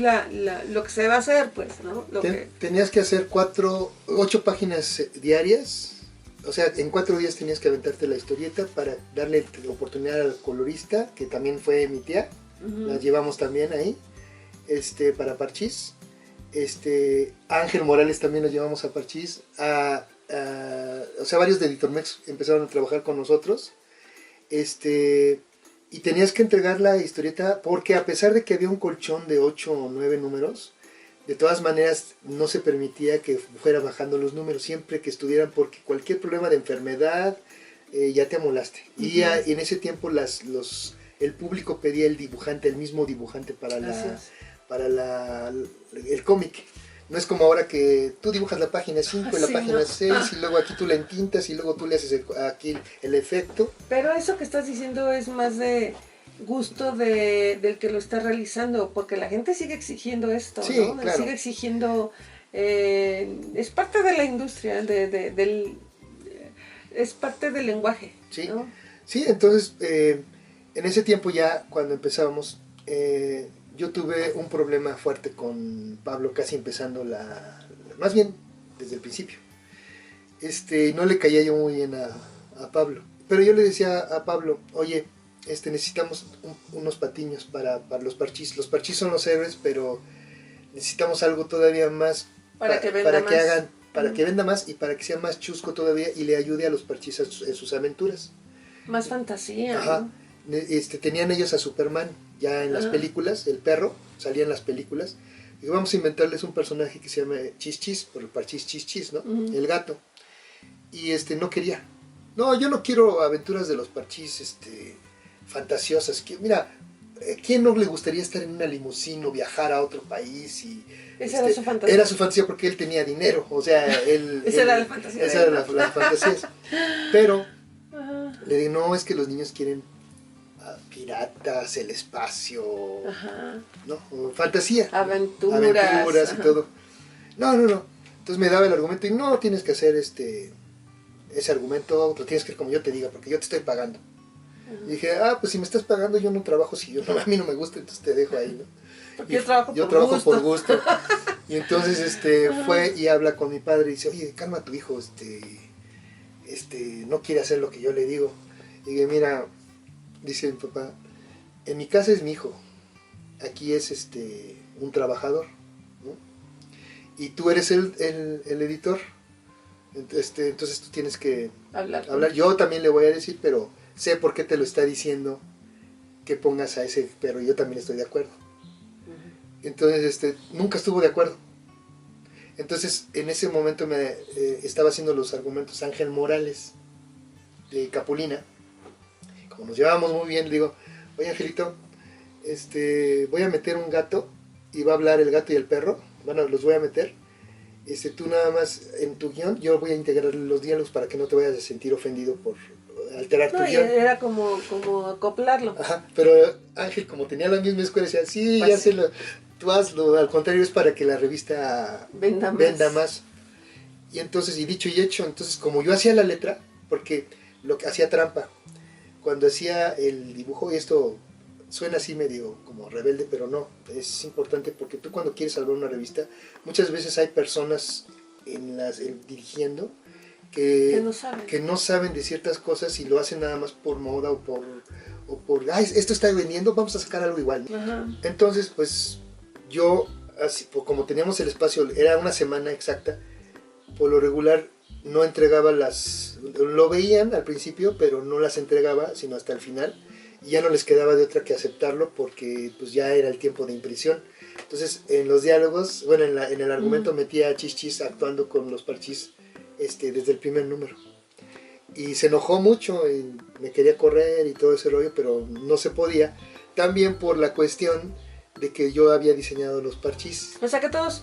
lo que se va a hacer, pues, ¿no? Tenías que hacer 8 páginas diarias, o sea, en 4 días tenías que aventarte la historieta para darle la oportunidad al colorista, que también fue mi tía, la llevamos también ahí, para Parchís. Ángel Morales también nos llevamos a Parchís, o sea, varios de Editormex empezaron a trabajar con nosotros, y tenías que entregar la historieta, porque a pesar de que había un colchón de 8 o 9 números, de todas maneras no se permitía que fuera bajando los números, siempre que estuvieran, porque cualquier problema de enfermedad, ya te amolaste. Y en ese tiempo el público pedía el mismo dibujante para el cómic. No es como ahora que tú dibujas la página 5 y la página 6 y luego aquí tú la entintas y luego tú le haces aquí el efecto. Pero eso que estás diciendo es más de gusto del que lo está realizando, porque la gente sigue exigiendo esto, sí, ¿no? Claro. Sigue exigiendo, es parte de la industria, es parte del lenguaje. Sí, ¿no? Sí, entonces en ese tiempo ya cuando empezábamos, yo tuve un problema fuerte con Pablo casi empezando más bien desde el principio. No le caía yo muy bien a Pablo, pero yo le decía a Pablo, oye, necesitamos unos patiños para los Parchís. Los Parchís son los héroes, pero necesitamos algo todavía más para que venda más. Para que venda más y para que sea más chusco todavía y le ayude a los Parchís en sus aventuras. Más fantasía. Ajá. ¿No? Tenían ellos a Superman ya en las películas, el perro salía en las películas, y vamos a inventarles un personaje que se llama Chis Chis, por el Parchís Chis Chis, ¿no? El gato. Y no quería. No, yo no quiero aventuras de los Parchís fantasiosas. Mira, ¿quién no le gustaría estar en una limusina o viajar a otro país? Y esa era su fantasía. Era su fantasía porque él tenía dinero, o sea, esa era la fantasía. Esa era la fantasía. Pero le digo, no, es que los niños quieren piratas, el espacio, ¿no? Fantasía. Aventuras y todo. No. Entonces me daba el argumento y no tienes que hacer ese argumento, lo tienes que ir como yo te diga, porque yo te estoy pagando. Y dije, pues si me estás pagando yo no trabajo, si a mí no me gusta, entonces te dejo ahí, ¿no? Porque yo trabajo por gusto. Y entonces fue y habla con mi padre y dice, oye, calma a tu hijo, no quiere hacer lo que yo le digo. Y dije, mira, dice mi papá, en mi casa es mi hijo, aquí es un trabajador, ¿no? Y tú eres el editor, entonces tú tienes que hablar. Yo también le voy a decir, pero sé por qué te lo está diciendo que pongas a ese, pero yo también estoy de acuerdo. Entonces nunca estuvo de acuerdo. Entonces en ese momento me estaba haciendo los argumentos Ángel Morales de Capulina. Como nos llevábamos muy bien, le digo, oye Angelito, voy a meter un gato y va a hablar el gato y el perro, bueno, los voy a meter, tú nada más en tu guión, yo voy a integrar los diálogos para que no te vayas a sentir ofendido por alterar tu guión. Era como acoplarlo. Ajá, pero Ángel, como tenía la misma escuela, decía, sí, pues ya sé, tú hazlo, al contrario es para que la revista venda más. Y entonces, y dicho y hecho, entonces como yo hacía la letra, porque lo que hacía trampa, cuando hacía el dibujo, y esto suena así medio como rebelde, pero no, es importante porque tú cuando quieres salvar una revista, muchas veces hay personas dirigiendo que no saben de ciertas cosas y lo hacen nada más por moda o por esto está vendiendo, vamos a sacar algo igual. Entonces, pues yo, así, como teníamos el espacio, era una semana exacta, por lo regular no entregaba lo veían al principio, pero no las entregaba sino hasta el final, y ya no les quedaba de otra que aceptarlo porque pues ya era el tiempo de impresión. Entonces en los diálogos, bueno, en el argumento metía a Chis Chis actuando con los Parchís desde el primer número, y se enojó mucho y me quería correr y todo ese rollo, pero no se podía, también por la cuestión de que yo había diseñado los Parchís. O sea que todos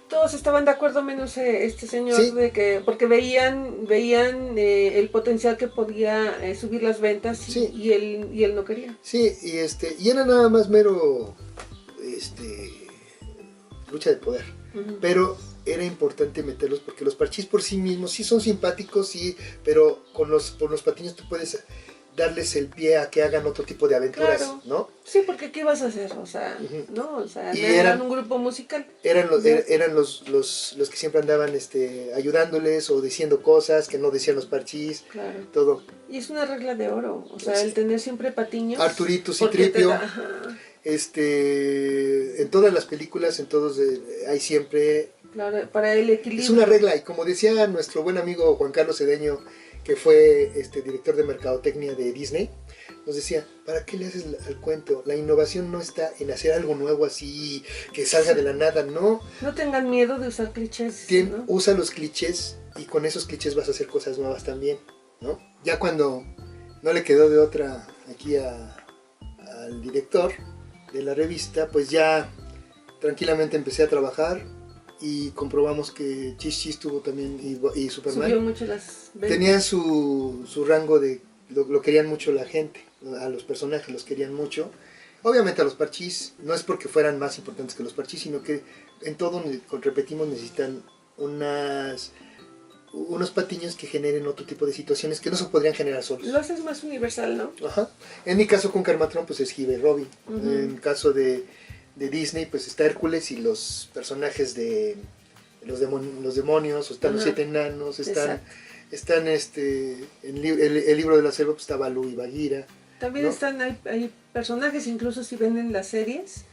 Todos estaban de acuerdo menos este señor, Sí. de que porque veían el potencial que podía subir las ventas Sí. y él no quería. Sí, y era nada más mero lucha de poder. Ujú. Pero era importante meterlos porque los parchís por sí mismos sí son simpáticos, sí, pero por los patiños tú puedes darles el pie a que hagan otro tipo de aventuras, Claro. ¿no? Sí, porque ¿qué ibas a hacer? O sea, Ujú. ¿no? O sea, Y eran un grupo musical. Eran los, Ya. eran los que siempre andaban ayudándoles o diciendo cosas que no decían los parchís, Claro. todo. Y es una regla de oro, o sea, Sí. el tener siempre patiños. Arturito, porque Citripio. ajá, En todas las películas, en todos hay siempre. claro, para el equilibrio. Es una regla, y como decía nuestro buen amigo Juan Carlos Cedeño, que fue director de mercadotecnia de Disney, nos decía, ¿para qué le haces al cuento? La innovación no está en hacer algo nuevo así, que salga de la nada, no. No tengan miedo de usar clichés, ¿no? Usa los clichés y con esos clichés vas a hacer cosas nuevas también, ¿no? Ya cuando no le quedó de otra aquí al director de la revista, pues ya tranquilamente empecé a trabajar y comprobamos que Chis Chis tuvo también y Superman. Subió mucho las ventas. Tenían su rango de... Lo querían mucho la gente, a los personajes los querían mucho. Obviamente a los parchís, no es porque fueran más importantes que los parchís, sino que en todo, repetimos, necesitan unos patiños que generen otro tipo de situaciones que no se podrían generar solos. Lo haces más universal, ¿no? Ajá. En mi caso con Carmatrón pues es Giba y Robin. Ujú. En el caso de Disney pues está Hércules y los personajes de los demonios, o están los Ajá. 7 enanos, están Exacto. el libro de la selva, pues está Balú y Bagheera. También ¿no? hay personajes, incluso si ven en las series,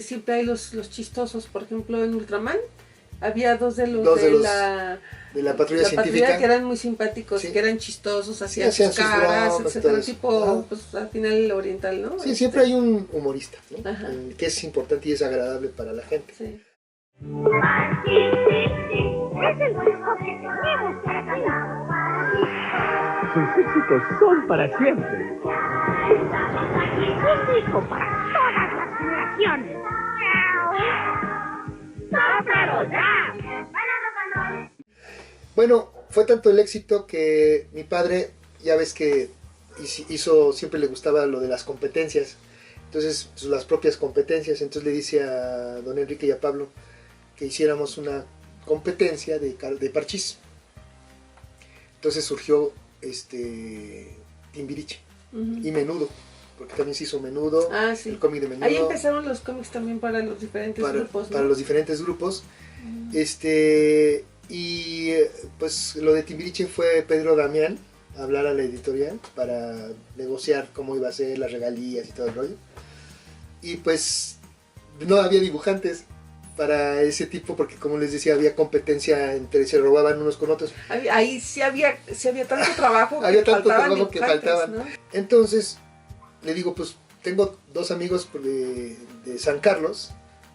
siempre hay los chistosos. Por ejemplo, en Ultraman había dos de los de la patrulla la científica. patrulla que eran muy simpáticos, Sí. que eran chistosos, hacían hacían sus sus caras, bromas, etcétera, todo eso. tipo, Ajá. pues al final oriental, ¿no? Sí, siempre hay un humorista, ¿no? Ajá. Que es importante y es agradable para la gente. Sí. Es el nuevo que tenemos para ganar. Sus éxitos son para siempre. Estamos aquí, un disco para todas las generaciones. ¡Sópralo ya! Bueno, fue tanto el éxito que mi padre, ya ves que siempre le gustaba lo de las competencias. Entonces, pues, las propias competencias. Entonces le dice a don Enrique y a Pablo que hiciéramos una competencia de parchís. Entonces surgió Timbiriche Ujú. y Menudo, porque también se hizo Menudo, Ah, sí. el cómic de Menudo. Ahí empezaron los cómics también para los diferentes grupos, ¿no? para los diferentes grupos. Ujú. Y pues lo de Timbiriche fue Pedro Damián a hablar a la editorial para negociar cómo iba a ser las regalías y todo el rollo. Y pues no había dibujantes para ese tipo, porque como les decía, había competencia se robaban unos con otros. Ahí sí había tanto trabajo Había tanto faltaban trabajo que dibujantes, faltaban. ¿no? Entonces le digo, pues tengo 2 amigos de San Carlos,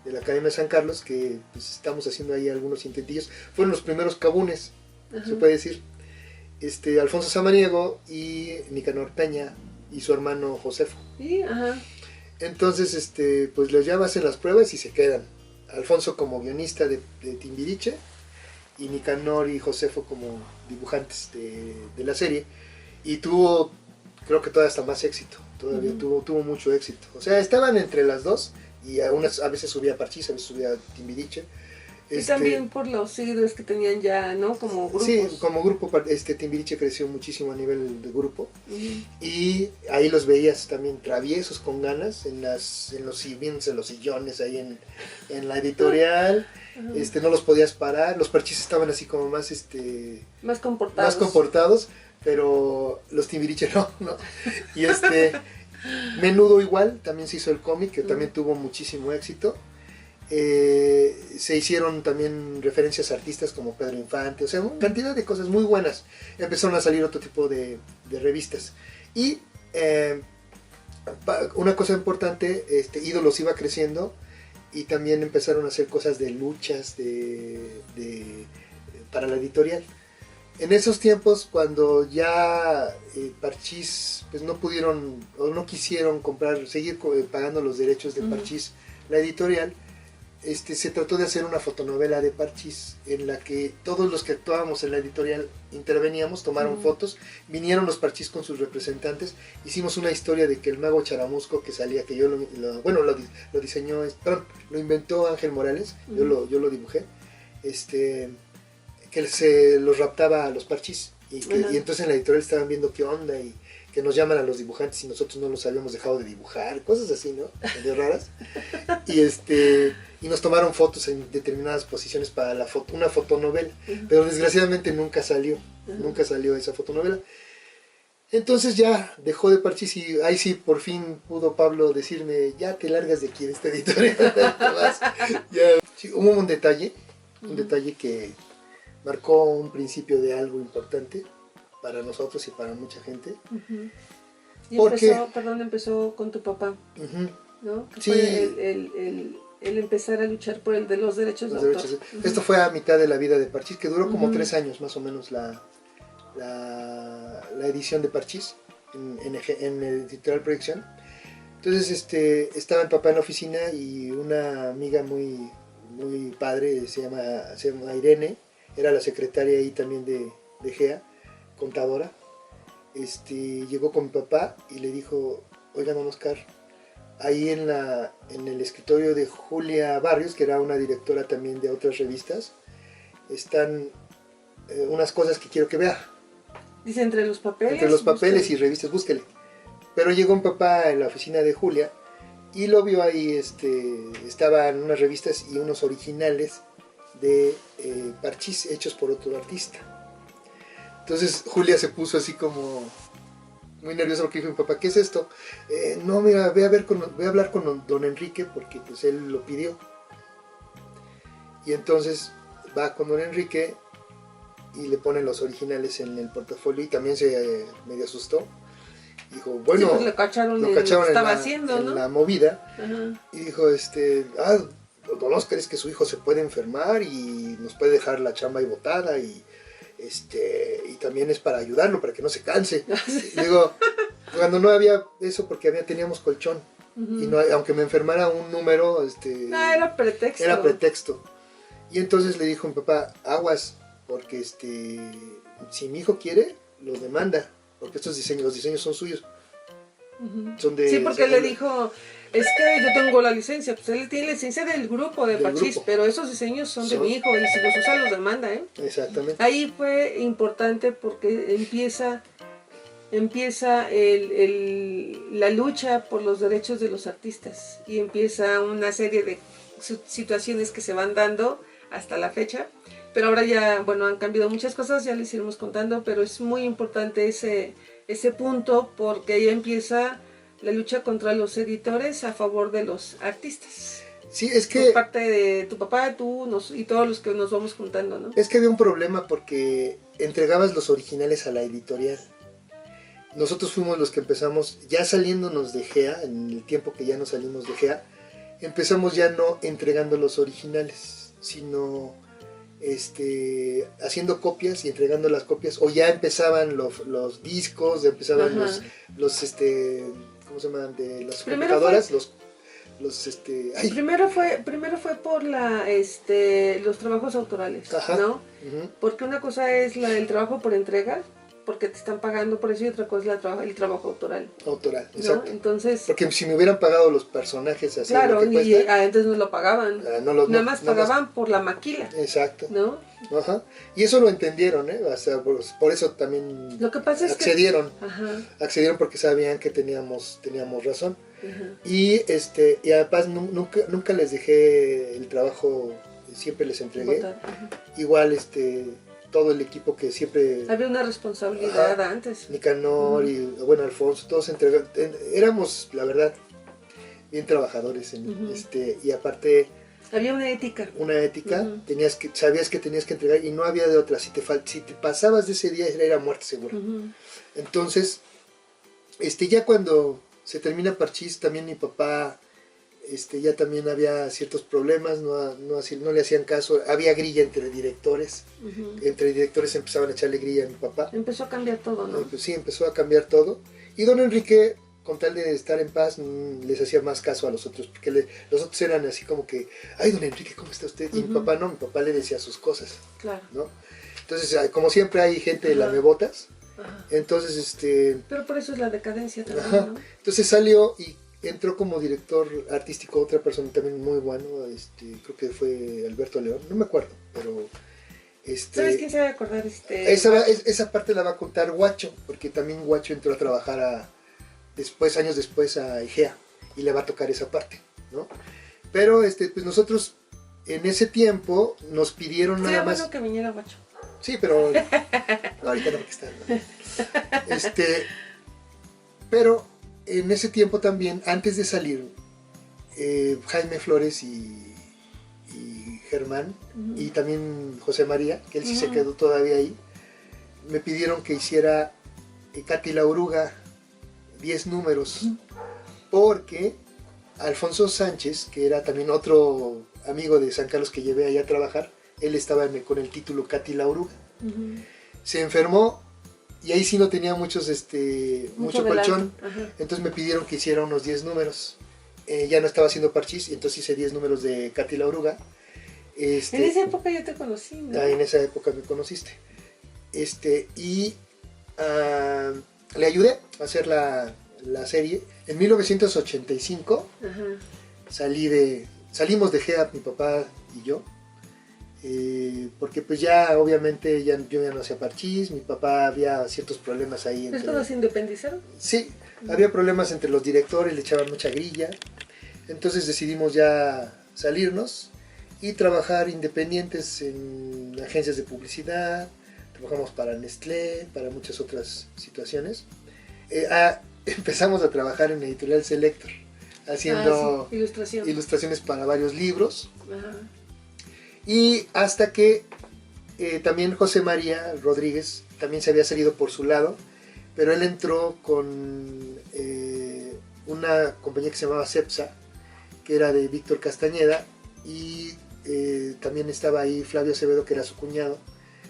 de la Academia de San Carlos, que pues estamos haciendo ahí algunos intentillos. Fueron los primeros cabunes, Ajá. se puede decir. Alfonso Samaniego y Nicanor Peña y su hermano Josefo. Sí, ajá. Entonces, pues les llamas en las pruebas y se quedan. Alfonso como guionista de Timbiriche y Nicanor y Josefo como dibujantes de la serie. Y tuvo, creo que todavía hasta más éxito. Todavía tuvo mucho éxito. O sea, estaban entre las dos y a veces subía Parchís, a veces subía Timbiriche. Y también por los seguidores que tenían ya, ¿no? Como grupos. Sí, como grupo, Timbiriche creció muchísimo a nivel de grupo. Ujú. Y ahí los veías también traviesos, con ganas, en los sillones ahí en la editorial. Ajá. No los podías parar. Los Parchís estaban así como más Más comportados. pero los Timbiriche no. Y Menudo igual, también se hizo el cómic, que también tuvo muchísimo éxito. Se hicieron también referencias a artistas como Pedro Infante, o sea, una cantidad de cosas muy buenas. Empezaron a salir otro tipo de revistas. Y una cosa importante, Ídolos iba creciendo y también empezaron a hacer cosas de luchas para la editorial. En esos tiempos, cuando ya Parchís pues no pudieron o no quisieron seguir pagando los derechos de Parchís, la editorial, se trató de hacer una fotonovela de Parchís en la que todos los que actuábamos en la editorial interveníamos, tomaron fotos, vinieron los Parchís con sus representantes, hicimos una historia de que el mago Charamusco que salía, que yo lo diseñó, perdón, lo inventó Ángel Morales, yo lo dibujé, que se los raptaba a los Parchís y entonces en la editorial estaban viendo qué onda y que nos llaman a los dibujantes y nosotros no los habíamos dejado de dibujar, cosas así, ¿no? Medio raras. Y nos tomaron fotos en determinadas posiciones para una fotonovela, pero desgraciadamente nunca salió esa fotonovela. Entonces ya dejó de Parchís y ahí sí por fin pudo Pablo decirme, ya te largas de aquí de esta editorial. Sí, hubo un detalle que marcó un principio de algo importante para nosotros y para mucha gente. Y porque empezó con tu papá, ¿no? Que sí, fue el empezar a luchar por los derechos de autor. Esto fue a mitad de la vida de Parchís, que duró como 3 años más o menos la edición de Parchís en el editorial Proyección. Entonces estaba mi papá en la oficina y una amiga muy, muy padre, se llama Irene, era la secretaria ahí también de GEA, contadora. Llegó con mi papá y le dijo, oigan, don Oscar, ahí en el escritorio de Julia Barrios, que era una directora también de otras revistas, están unas cosas que quiero que vea. Dice, entre los papeles. Entre los papeles y revistas, búsquele. Pero llegó un papá en la oficina de Julia y lo vio ahí, estaban unas revistas y unos originales de Parchís hechos por otro artista. Entonces Julia se puso así como muy nerviosa porque dijo mi papá, ¿qué es esto? No, mira, voy a hablar con don Enrique porque pues él lo pidió. Y entonces va con don Enrique y le ponen los originales en el portafolio y también se medio asustó. Dijo, bueno, sí, pues lo cacharon en lo que estaba haciendo, ¿no? En la movida. Y dijo, don Oscar, es que su hijo se puede enfermar y nos puede dejar la chamba ahí botada y también es para ayudarlo, para que no se canse. Y digo, cuando no había eso, porque teníamos colchón. Y no, aunque me enfermara un número, era pretexto. Era pretexto. Y entonces le dijo a mi papá, aguas, porque si mi hijo quiere, lo demanda, porque los diseños son suyos. Son de, sí, porque le dijo, es que yo tengo la licencia, pues él tiene licencia del grupo de Parchís, pero esos diseños son de mi hijo y si los usa los demanda, ¿eh? Exactamente. Ahí fue importante porque empieza la lucha por los derechos de los artistas y empieza una serie de situaciones que se van dando hasta la fecha, pero ahora ya, bueno, han cambiado muchas cosas, ya les iremos contando, pero es muy importante ese punto porque ahí empieza la lucha contra los editores a favor de los artistas. Sí, es que... Por parte de tu papá, y todos los que nos vamos juntando, ¿no? Es que había un problema porque entregabas los originales a la editorial. Nosotros fuimos los que empezamos, ya saliéndonos de GEA, en el tiempo que ya nos salimos de GEA, empezamos ya no entregando los originales, sino haciendo copias y entregando las copias, o ya empezaban los discos, ya empezaban los ¿cómo se llaman? De las computadoras, Primero fue por los trabajos autorales, ¿no? Porque una cosa es el trabajo por entrega, porque te están pagando por eso, y otra cosa es el trabajo autoral. Autoral, ¿no? exacto. Entonces, porque si me hubieran pagado los personajes así, claro, lo que cuesta, antes no lo pagaban. Nada más pagaban por la maquila. Exacto. ¿No? Ajá. Y eso lo entendieron, O sea, por eso también lo que pasa accedieron. Accedieron porque sabían que teníamos razón. Y además nunca les dejé el trabajo, siempre les entregué. Igual todo el equipo que siempre... Había una responsabilidad antes. Nicanor y bueno, Alfonso, todos entregaron. Éramos, la verdad, bien trabajadores. Y aparte... Había una ética. Sabías que tenías que entregar y no había de otra. Si te pasabas de ese día era muerte segura. Entonces, ya cuando se termina Parchís, también mi papá... ya también había ciertos problemas, no le hacían caso, había grilla entre directores, entre directores empezaban a echarle grilla a mi papá. Empezó a cambiar todo, ¿no? Pues sí, empezó a cambiar todo, y don Enrique con tal de estar en paz, les hacía más caso a los otros, porque los otros eran así como que, ay, don Enrique, ¿cómo está usted? Y mi papá no, mi papá le decía sus cosas, Claro. ¿no? Entonces, como siempre hay gente de lamebotas, entonces, Pero por eso es la decadencia también, ajá. ¿no? Entonces salió y entró como director artístico otra persona también muy bueno, creo que fue Alberto León, no me acuerdo, pero... ¿Sabes quién se va a acordar? Esa parte la va a contar Guacho, porque también Guacho entró a trabajar años después a Egea, y le va a tocar esa parte, ¿no? Pero pues nosotros en ese tiempo nos pidieron nada más... bueno que viniera Guacho. Sí, pero no, ahorita no, porque está... ¿no? Pero en ese tiempo también, antes de salir, Jaime Flores y Germán, y también José María, que él sí se quedó todavía ahí, me pidieron que hiciera Katy la Oruga 10 números, porque Alfonso Sánchez, que era también otro amigo de San Carlos que llevé allá a trabajar, él estaba con el título Katy la Oruga. Se enfermó y ahí sí no tenía mucho colchón, entonces me pidieron que hiciera unos 10 números. Ya no estaba haciendo parchís, y entonces hice 10 números de Katy la Oruga. En esa época yo te conocí, ¿no? En esa época me conociste. Le ayudé a hacer la serie. En 1985 salimos de GEA, mi papá y yo, porque pues ya obviamente yo ya no hacía parchís, mi papá había ciertos problemas ahí. ¿Todos se independizaron? Sí, había problemas entre los directores, le echaban mucha grilla, entonces decidimos ya salirnos y trabajar independientes en agencias de publicidad. Trabajamos para Nestlé, para muchas otras situaciones. Empezamos a trabajar en Editorial Selector, haciendo ilustraciones para varios libros. Y hasta que también José María Rodríguez también se había salido por su lado, pero él entró con una compañía que se llamaba Cepsa, que era de Víctor Castañeda, y también estaba ahí Flavio Acevedo, que era su cuñado,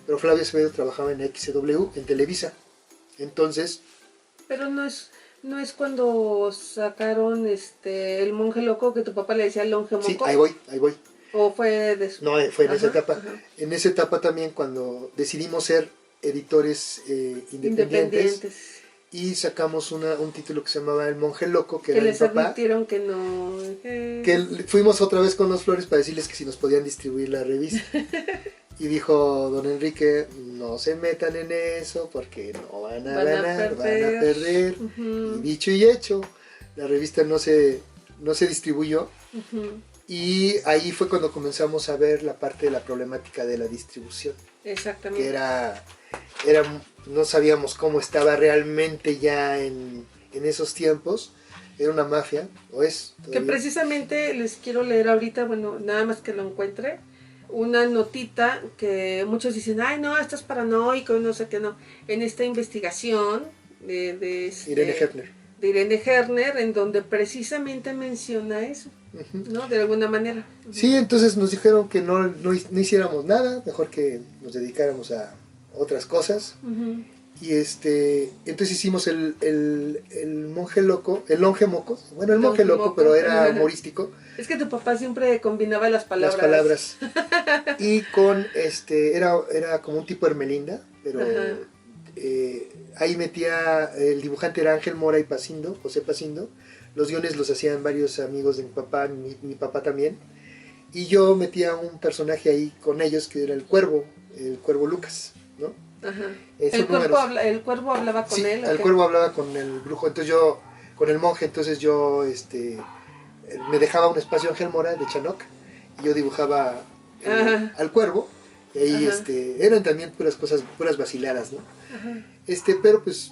pero Flavio Acevedo trabajaba en XW, en Televisa. Entonces... Pero no es cuando sacaron El Monje Loco, que tu papá le decía el Longe Moco. Sí, ahí voy. ¿O fue de eso? No, fue en esa etapa. En esa etapa también, cuando decidimos ser editores independientes, y sacamos un título que se llamaba El Monje Loco, que era les mi papá. advirtieron que no... Que fuimos otra vez con los Flores para decirles que si nos podían distribuir la revista. Y dijo don Enrique, no se metan en eso porque no van a ganar, van a perder. Y dicho y hecho, la revista no se distribuyó. Y ahí fue cuando comenzamos a ver la parte de la problemática de la distribución. Exactamente. Que no sabíamos cómo estaba realmente ya en esos tiempos. Era una mafia, o es todavía. Que precisamente les quiero leer ahorita, bueno, nada más que lo encuentre, una notita que muchos dicen, ay no, esto es paranoico, no sé qué, no. En esta investigación de Irene Herner, en donde precisamente menciona eso, ¿no? De alguna manera. Sí, entonces nos dijeron que no hiciéramos nada, mejor que nos dedicáramos a otras cosas. Y entonces hicimos el Monje Loco, el Longe Moco, bueno, el Monje Loco, pero era humorístico. Es que tu papá siempre combinaba las palabras. Y con era como un tipo Hermelinda, pero ahí metía, el dibujante era Ángel Mora y José Pacindo. Los guiones los hacían varios amigos de mi papá, mi papá también. Y yo metía un personaje ahí con ellos que era el Cuervo Lucas, ¿no? El cuervo hablaba con él. El cuervo hablaba con el brujo, entonces yo, con el monje, entonces yo me dejaba un espacio Ángel Mora de Chanoc y yo dibujaba al cuervo, y ahí eran también puras vaciladas, ¿no? Pero pues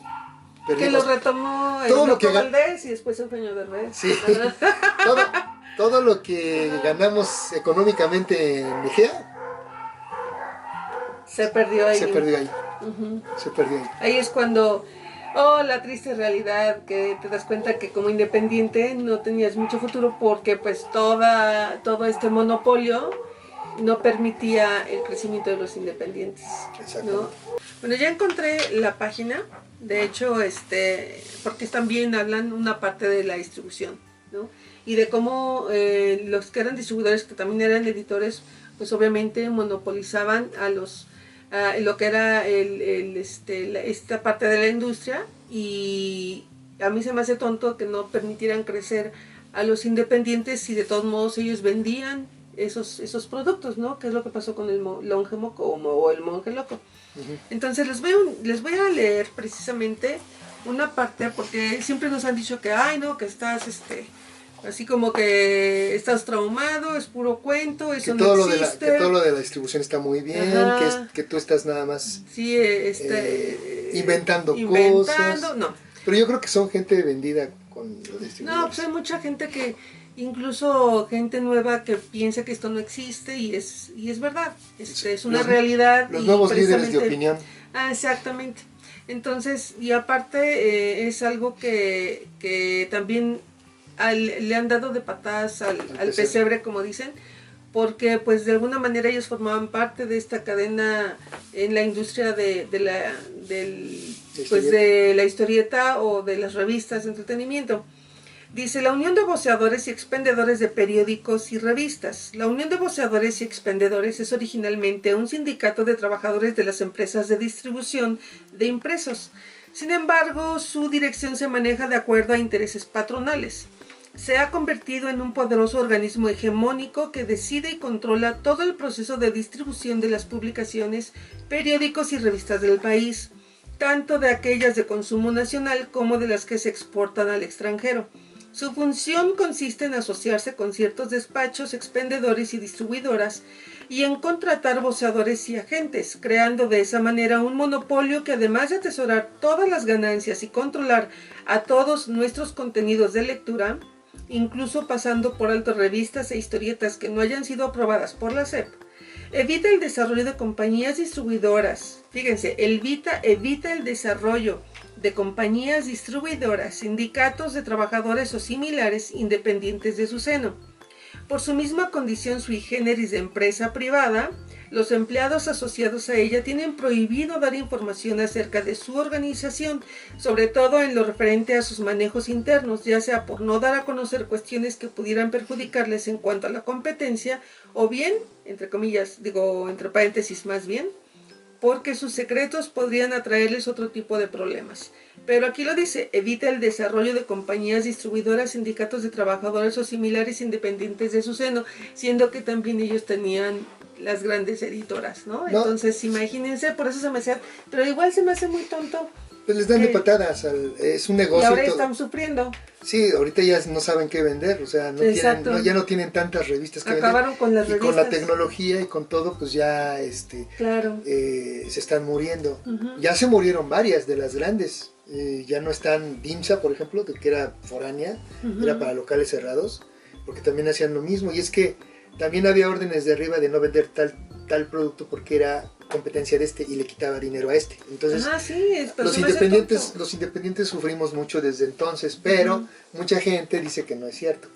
perdimos. Que lo retomó el Loco Valdés y después Eugenio Derbez. Sí, todo lo que ganamos económicamente en Egea se perdió ahí. Se perdió ahí. Ahí es cuando, la triste realidad, que te das cuenta que como independiente no tenías mucho futuro porque pues todo este monopolio no permitía el crecimiento de los independientes. Exacto. ¿No? Bueno, ya encontré la página De hecho, porque también hablan una parte de la distribución, ¿no? Y de cómo los que eran distribuidores, que también eran editores, pues obviamente monopolizaban a lo que era esta parte de la industria, y a mí se me hace tonto que no permitieran crecer a los independientes si de todos modos ellos vendían esos productos, ¿no? Que es lo que pasó con el Longe Moco o el Monje Loco. Uh-huh. Entonces les voy a leer precisamente una parte, porque siempre nos han dicho que, ay, no, que estás, así como que estás traumado, es puro cuento, eso no existe. Que todo lo de la distribución está muy bien, que tú estás nada más inventando cosas. No. Pero yo creo que son gente vendida con los distribuidores. No, pues hay mucha gente que, incluso gente nueva, que piensa que esto no existe, y es verdad, es una realidad. Los nuevos líderes de opinión. Exactamente. Entonces, y aparte es algo que también le han dado de patadas al pesebre, como dicen, porque pues de alguna manera ellos formaban parte de esta cadena en la industria de la historieta o de las revistas de entretenimiento. Dice: la Unión de Voceadores y Expendedores de Periódicos y Revistas. La Unión de Voceadores y Expendedores es originalmente un sindicato de trabajadores de las empresas de distribución de impresos. Sin embargo, su dirección se maneja de acuerdo a intereses patronales. Se ha convertido en un poderoso organismo hegemónico que decide y controla todo el proceso de distribución de las publicaciones, periódicos y revistas del país, tanto de aquellas de consumo nacional como de las que se exportan al extranjero. Su función consiste en asociarse con ciertos despachos, expendedores y distribuidoras, y en contratar voceadores y agentes, creando de esa manera un monopolio que, además de atesorar todas las ganancias y controlar a todos nuestros contenidos de lectura, incluso pasando por alto revistas e historietas que no hayan sido aprobadas por la SEP, evita el desarrollo de compañías distribuidoras. Fíjense, evita el desarrollo de compañías distribuidoras, sindicatos de trabajadores o similares independientes de su seno. Por su misma condición sui generis de empresa privada, los empleados asociados a ella tienen prohibido dar información acerca de su organización, sobre todo en lo referente a sus manejos internos, ya sea por no dar a conocer cuestiones que pudieran perjudicarles en cuanto a la competencia, o bien, entre comillas, entre paréntesis más bien, porque sus secretos podrían atraerles otro tipo de problemas. Pero aquí lo dice: evita el desarrollo de compañías distribuidoras, sindicatos de trabajadores o similares independientes de su seno, siendo que también ellos tenían las grandes editoras, ¿no? Entonces, imagínense, por eso se me hace, pero igual se me hace muy tonto. Pues les dan de patadas, es un negocio. Y ahora están sufriendo. Sí, ahorita ya no saben qué vender, o sea, ya no tienen tantas revistas que acabaron vender. Con las revistas. Y con la tecnología y con todo, pues ya claro. Se están muriendo. Uh-huh. Ya se murieron varias de las grandes. Ya no están DIMSA, por ejemplo, que era foránea, uh-huh, era para locales cerrados, porque también hacían lo mismo. Y es que también había órdenes de arriba de no vender tal producto porque era competencia de y le quitaba dinero a Entonces, los independientes sufrimos mucho desde entonces, pero uh-huh, mucha gente dice que no es cierto,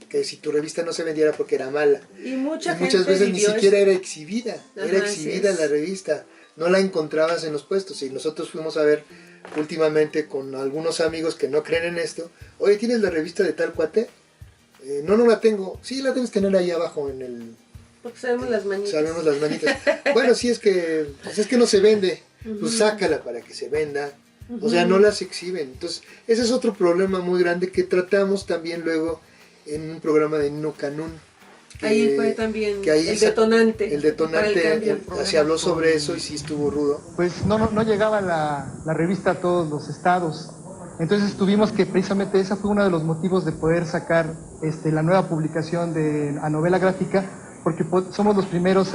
que si tu revista no se vendiera porque era mala. Y muchas veces ni siquiera era exhibida, la revista, no la encontrabas en los puestos. Y nosotros fuimos a ver últimamente con algunos amigos que no creen en esto: oye, ¿tienes la revista de tal cuate? No la tengo. Sí, la debes tener ahí abajo en el... Porque sabemos las manitas. Bueno, sí, es que no se vende. Uh-huh. Pues sácala para que se venda. Uh-huh. O sea, no las exhiben. Entonces, ese es otro problema muy grande que tratamos también luego en un programa de Nino Canún. Ahí fue también el detonante. El detonante, se habló sobre eso y sí estuvo rudo. Pues no llegaba la revista a todos los estados. Entonces tuvimos que, precisamente ese fue uno de los motivos de poder sacar la nueva publicación de A Novela Gráfica, porque somos los primeros,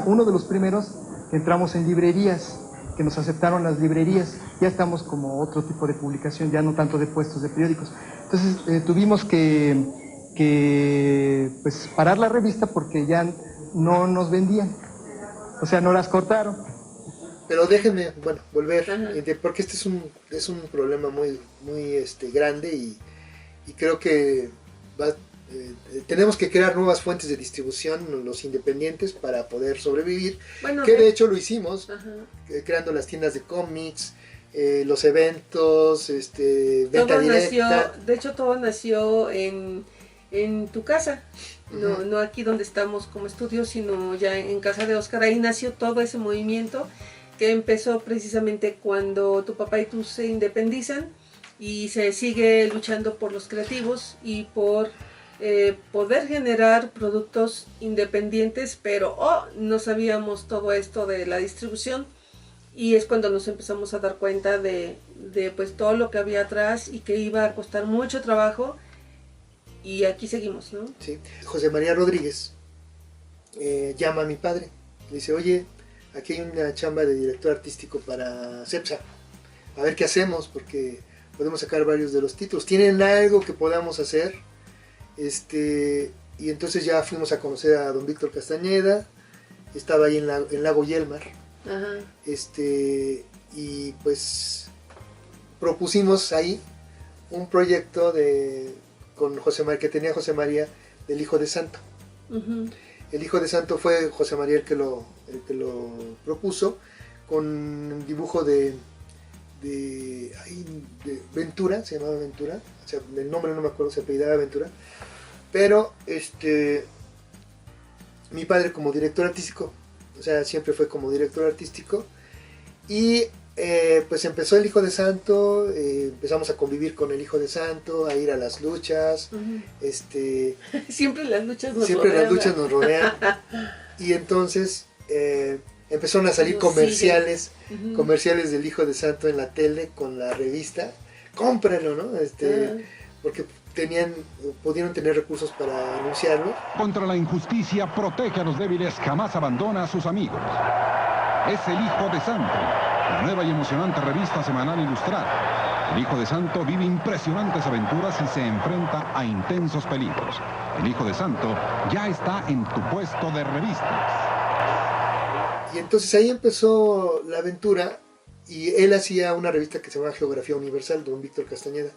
uno de los primeros que entramos en librerías, que nos aceptaron las librerías. Ya estamos como otro tipo de publicación, ya no tanto de puestos de periódicos. Entonces tuvimos que pues parar la revista porque ya no nos vendían, o sea, no las cortaron. Pero déjenme, volver, uh-huh, porque este es un problema muy grande y creo que tenemos que crear nuevas fuentes de distribución, los independientes, para poder sobrevivir, de hecho lo hicimos, uh-huh, creando las tiendas de cómics, los eventos, venta Todo directa. nació, de hecho todo nació en tu casa, no aquí donde estamos como estudio, sino ya en casa de Oscar. Ahí nació todo ese movimiento que empezó precisamente cuando tu papá y tú se independizan y se sigue luchando por los creativos y por poder generar productos independientes, pero no sabíamos todo esto de la distribución. Y es cuando nos empezamos a dar cuenta de pues todo lo que había atrás y que iba a costar mucho trabajo, y aquí seguimos, ¿no? Sí. José María Rodríguez llama a mi padre, le dice, oye, aquí hay una chamba de director artístico para CEPSA, a ver qué hacemos, porque podemos sacar varios de los títulos, ¿tienen algo que podamos hacer? Y entonces ya fuimos a conocer a don Víctor Castañeda, estaba ahí en Lago Yelmar. Ajá. Y pues propusimos ahí un proyecto con José María, que tenía José María, del Hijo de Santo. Uh-huh. El Hijo de Santo fue José María el que lo propuso, con dibujo de Ventura, se llamaba Ventura, o sea, el nombre no me acuerdo, se apellidaba Ventura, pero mi padre como director artístico, o sea, siempre fue como director artístico, y pues empezó el Hijo de Santo, empezamos a convivir con el Hijo de Santo, a ir a las luchas, Uh-huh. siempre las luchas nos rodean, y entonces empezaron a salir Nos comerciales, Uh-huh. comerciales del Hijo de Santo en la tele con la revista, cómpralo, ¿no? Porque pudieron tener recursos para anunciarlo. Contra la injusticia, protege a los débiles, jamás abandona a sus amigos. Es el Hijo de Santo, la nueva y emocionante revista semanal ilustrada. El Hijo de Santo vive impresionantes aventuras y se enfrenta a intensos peligros. El Hijo de Santo ya está en tu puesto de revistas. Y entonces ahí empezó la aventura, y él hacía una revista que se llama Geografía Universal, don Víctor Castañeda,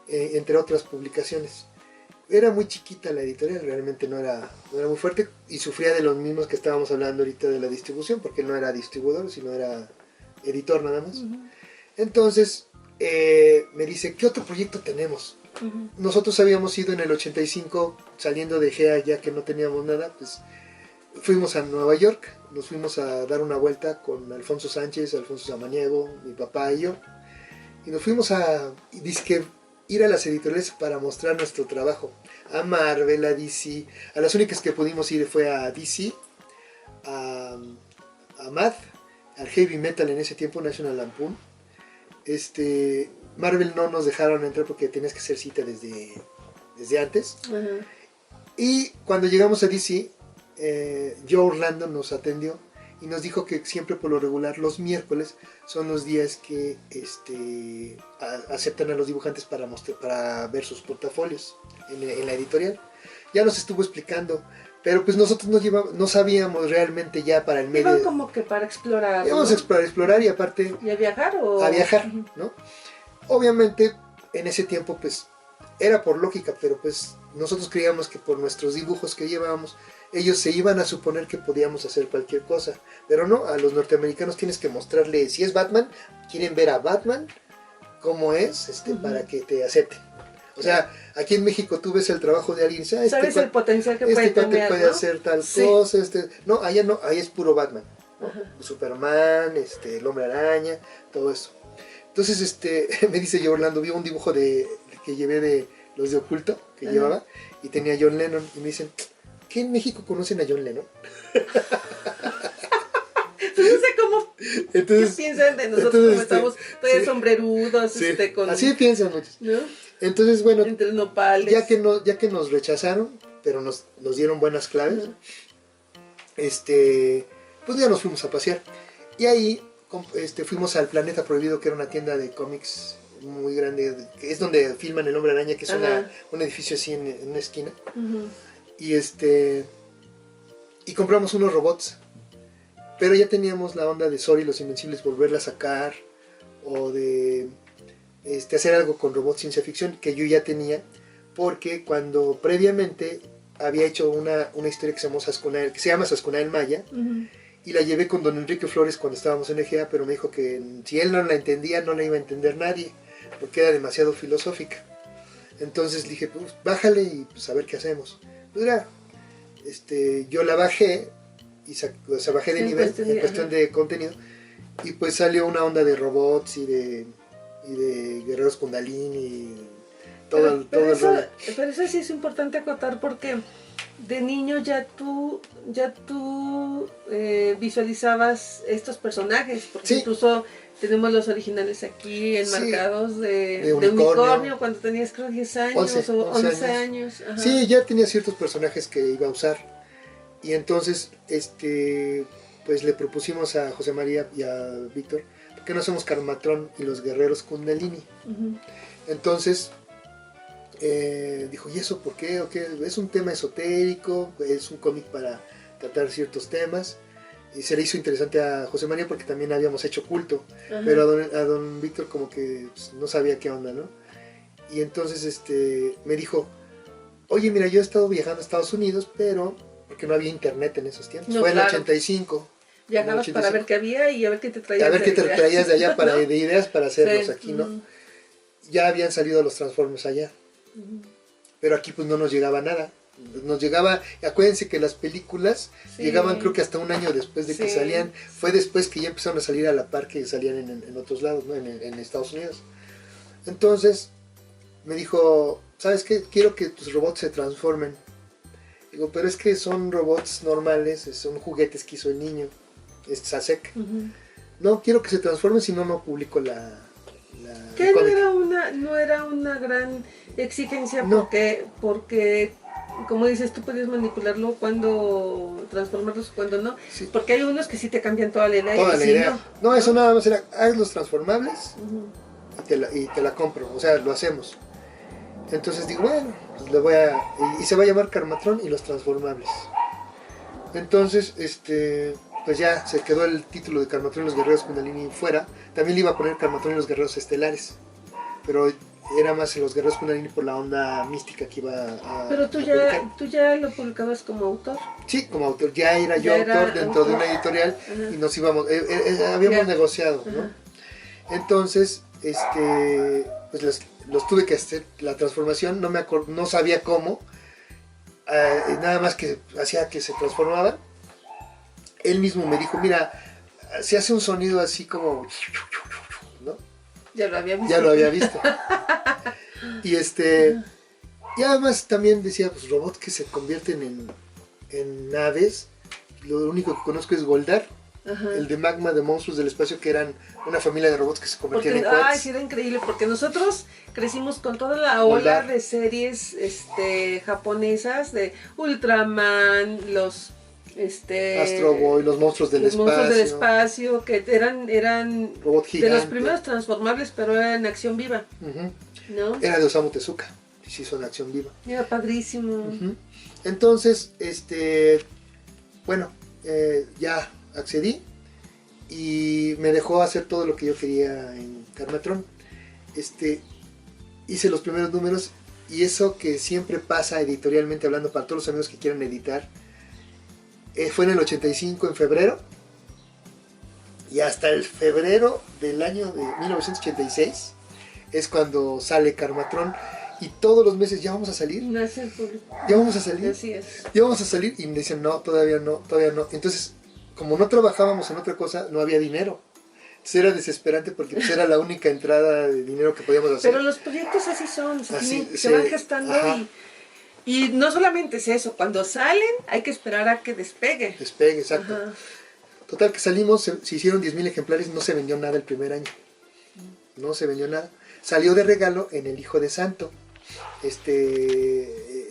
entre otras publicaciones. Era muy chiquita la editorial, realmente no era muy fuerte, y sufría de los mismos que estábamos hablando ahorita de la distribución, porque él no era distribuidor, sino era editor nada más. Uh-huh. Entonces me dice, ¿qué otro proyecto tenemos? Uh-huh. Nosotros habíamos ido en el 85, saliendo de GEA, ya que no teníamos nada, pues fuimos a Nueva York, nos fuimos a dar una vuelta con Alfonso Sánchez, Alfonso Samaniego, mi papá y yo, y nos fuimos a ir a las editoriales para mostrar nuestro trabajo, a Marvel, a DC, a las únicas que pudimos ir fue a DC, a Mad, al Heavy Metal en ese tiempo, National Lampoon. Marvel no nos dejaron entrar porque tenías que hacer cita desde antes. Uh-huh. Y cuando llegamos a DC, Joe Orlando nos atendió y nos dijo que siempre por lo regular los miércoles son los días que aceptan a los dibujantes para ver sus portafolios en la editorial. Ya nos estuvo explicando, pero pues nosotros no sabíamos realmente ya para el medio. Iban como que para explorar. Íbamos, ¿no?, a explorar y aparte... ¿Y a viajar o...? A viajar, ¿no? Obviamente en ese tiempo pues era por lógica, pero pues nosotros creíamos que por nuestros dibujos que llevábamos, ellos se iban a suponer que podíamos hacer cualquier cosa, pero no, a los norteamericanos tienes que mostrarle, si es Batman, quieren ver a Batman cómo es, uh-huh, para que te acepten. O sea, aquí en México tú ves el trabajo de alguien, ¿sabes el potencial que puede tener, puede, ¿no?, hacer tal cosa, no, allá no, ahí es puro Batman, ¿no? Uh-huh. Superman, el Hombre Araña, todo eso. Entonces, me dice yo, Orlando, vi un dibujo que llevé de los de Oculto, que uh-huh, llevaba, y tenía a John Lennon, y me dicen, ¿qué en México conocen a John Lennon? No sé cómo. Entonces, ¿qué piensan de nosotros como estamos todavía sombrerudos? Sí, así piensan muchos, ¿no? Entonces, bueno, entre nopales. Ya que nos rechazaron, pero nos dieron buenas claves, uh-huh, pues ya nos fuimos a pasear. Y ahí fuimos al Planeta Prohibido, que era una tienda de cómics muy grande, que es donde filman El Hombre Araña, que es un edificio así en una esquina. Uh-huh. Y compramos unos robots, pero ya teníamos la onda de Sora y los Invencibles, volverla a sacar, o de hacer algo con robots ciencia ficción, que yo ya tenía, porque cuando previamente había hecho una historia que se llama Sascuna el Maya, uh-huh, y la llevé con don Enrique Flores cuando estábamos en EGA, pero me dijo que si él no la entendía, no la iba a entender nadie, porque era demasiado filosófica. Entonces dije, pues bájale y pues a ver qué hacemos. Pues era, yo la bajé, o sea, bajé de nivel en cuestión de contenido, y pues salió una onda de robots y de guerreros Kundalini y todo el rollo. Pero eso sí es importante acotar porque de niño ya tú visualizabas estos personajes, porque Sí. incluso tenemos los originales aquí enmarcados Sí, de unicornio cuando tenías creo 10 años 11 años. Ajá. Sí, ya tenía ciertos personajes que iba a usar. Y entonces, pues le propusimos a José María y a Víctor, ¿por qué no hacemos Karmatron y los guerreros Kundalini? Uh-huh. Entonces, dijo, ¿y eso por qué? ¿O qué? Es un tema esotérico, es un cómic para tratar ciertos temas. Y se le hizo interesante a José María porque también habíamos hecho culto, uh-huh. Pero a don Víctor como que pues, no sabía qué onda, ¿no? Y entonces me dijo, oye, mira, yo he estado viajando a Estados Unidos, pero porque no había internet en esos tiempos, no, fue claro. en el 85. Viajabas para ver qué había y a ver qué te traías. A ver qué te traías de allá para, ¿no? de ideas para hacerlos sí. aquí, ¿no? Uh-huh. Ya habían salido los Transformers allá, uh-huh. Pero aquí pues no nos llegaba nada. Nos llegaba, acuérdense que las películas llegaban creo que hasta un año después de que salían, fue después que ya empezaron a salir a la par que salían en otros lados, ¿no? en Estados Unidos. Entonces me dijo, ¿sabes qué? Quiero que tus robots se transformen. Digo, pero es que son robots normales, son juguetes que hizo el niño, es Sasek. Uh-huh. No, quiero que se transformen, si no, no publico la que no era una gran exigencia, no. porque como dices, tú puedes manipularlo cuando transformarlos, cuando no, sí. Porque hay unos que sí te cambian toda la idea. Toda la idea. No, eso nada más era, haz los transformables, uh-huh. y te la compro, o sea, lo hacemos. Entonces digo, bueno, pues y se va a llamar Karmatron y los transformables. Entonces, pues ya se quedó el título de Karmatron y los guerreros Kundalini fuera. También le iba a poner Karmatron y los guerreros estelares, pero era más los guerreros Kundalini por la onda mística que iba a... Pero tú ya lo publicabas como autor. Sí, como autor, ya era yo autor dentro de una editorial. Uh-huh. Y nos íbamos, habíamos negociado, ¿no? Uh-huh. Entonces, pues los tuve que hacer la transformación, no sabía cómo, nada más que hacía que se transformaban. Él mismo me dijo, mira, se hace un sonido así como, ¿no? Ya lo había visto. Ya lo había visto. Y y además también decía, pues robots que se convierten en naves. Lo único que conozco es Goldar, ajá. El de Magma de Monstruos del Espacio, que eran una familia de robots que se convertían en cohetes. Ay, sí, era increíble, porque nosotros crecimos con toda la ola de series japonesas, de Ultraman, los Astro Boy, los monstruos del espacio, que eran de los primeros transformables, pero era en acción viva, uh-huh. ¿No? Era de Osamu Tezuka, y se hizo en acción viva. Era padrísimo. Uh-huh. Entonces, bueno, ya accedí y me dejó hacer todo lo que yo quería en Karmatron. Hice los primeros números, y eso que siempre pasa editorialmente hablando para todos los amigos que quieran editar, fue en el 85, en febrero, y hasta el febrero del año de 1986 es cuando sale Karmatron, y todos los meses ya vamos a salir. Ya vamos a salir. Así es. Ya vamos a salir, y me dicen, no, todavía no. Entonces, como no trabajábamos en otra cosa, no había dinero. Entonces era desesperante porque pues, era la única entrada de dinero que podíamos hacer. Pero los proyectos así son, se van gestando. Y no solamente es eso, cuando salen hay que esperar a que despegue. Despegue, exacto. Ajá. Total, que salimos, se hicieron 10,000 ejemplares, no se vendió nada el primer año. No se vendió nada. Salió de regalo en El Hijo de Santo.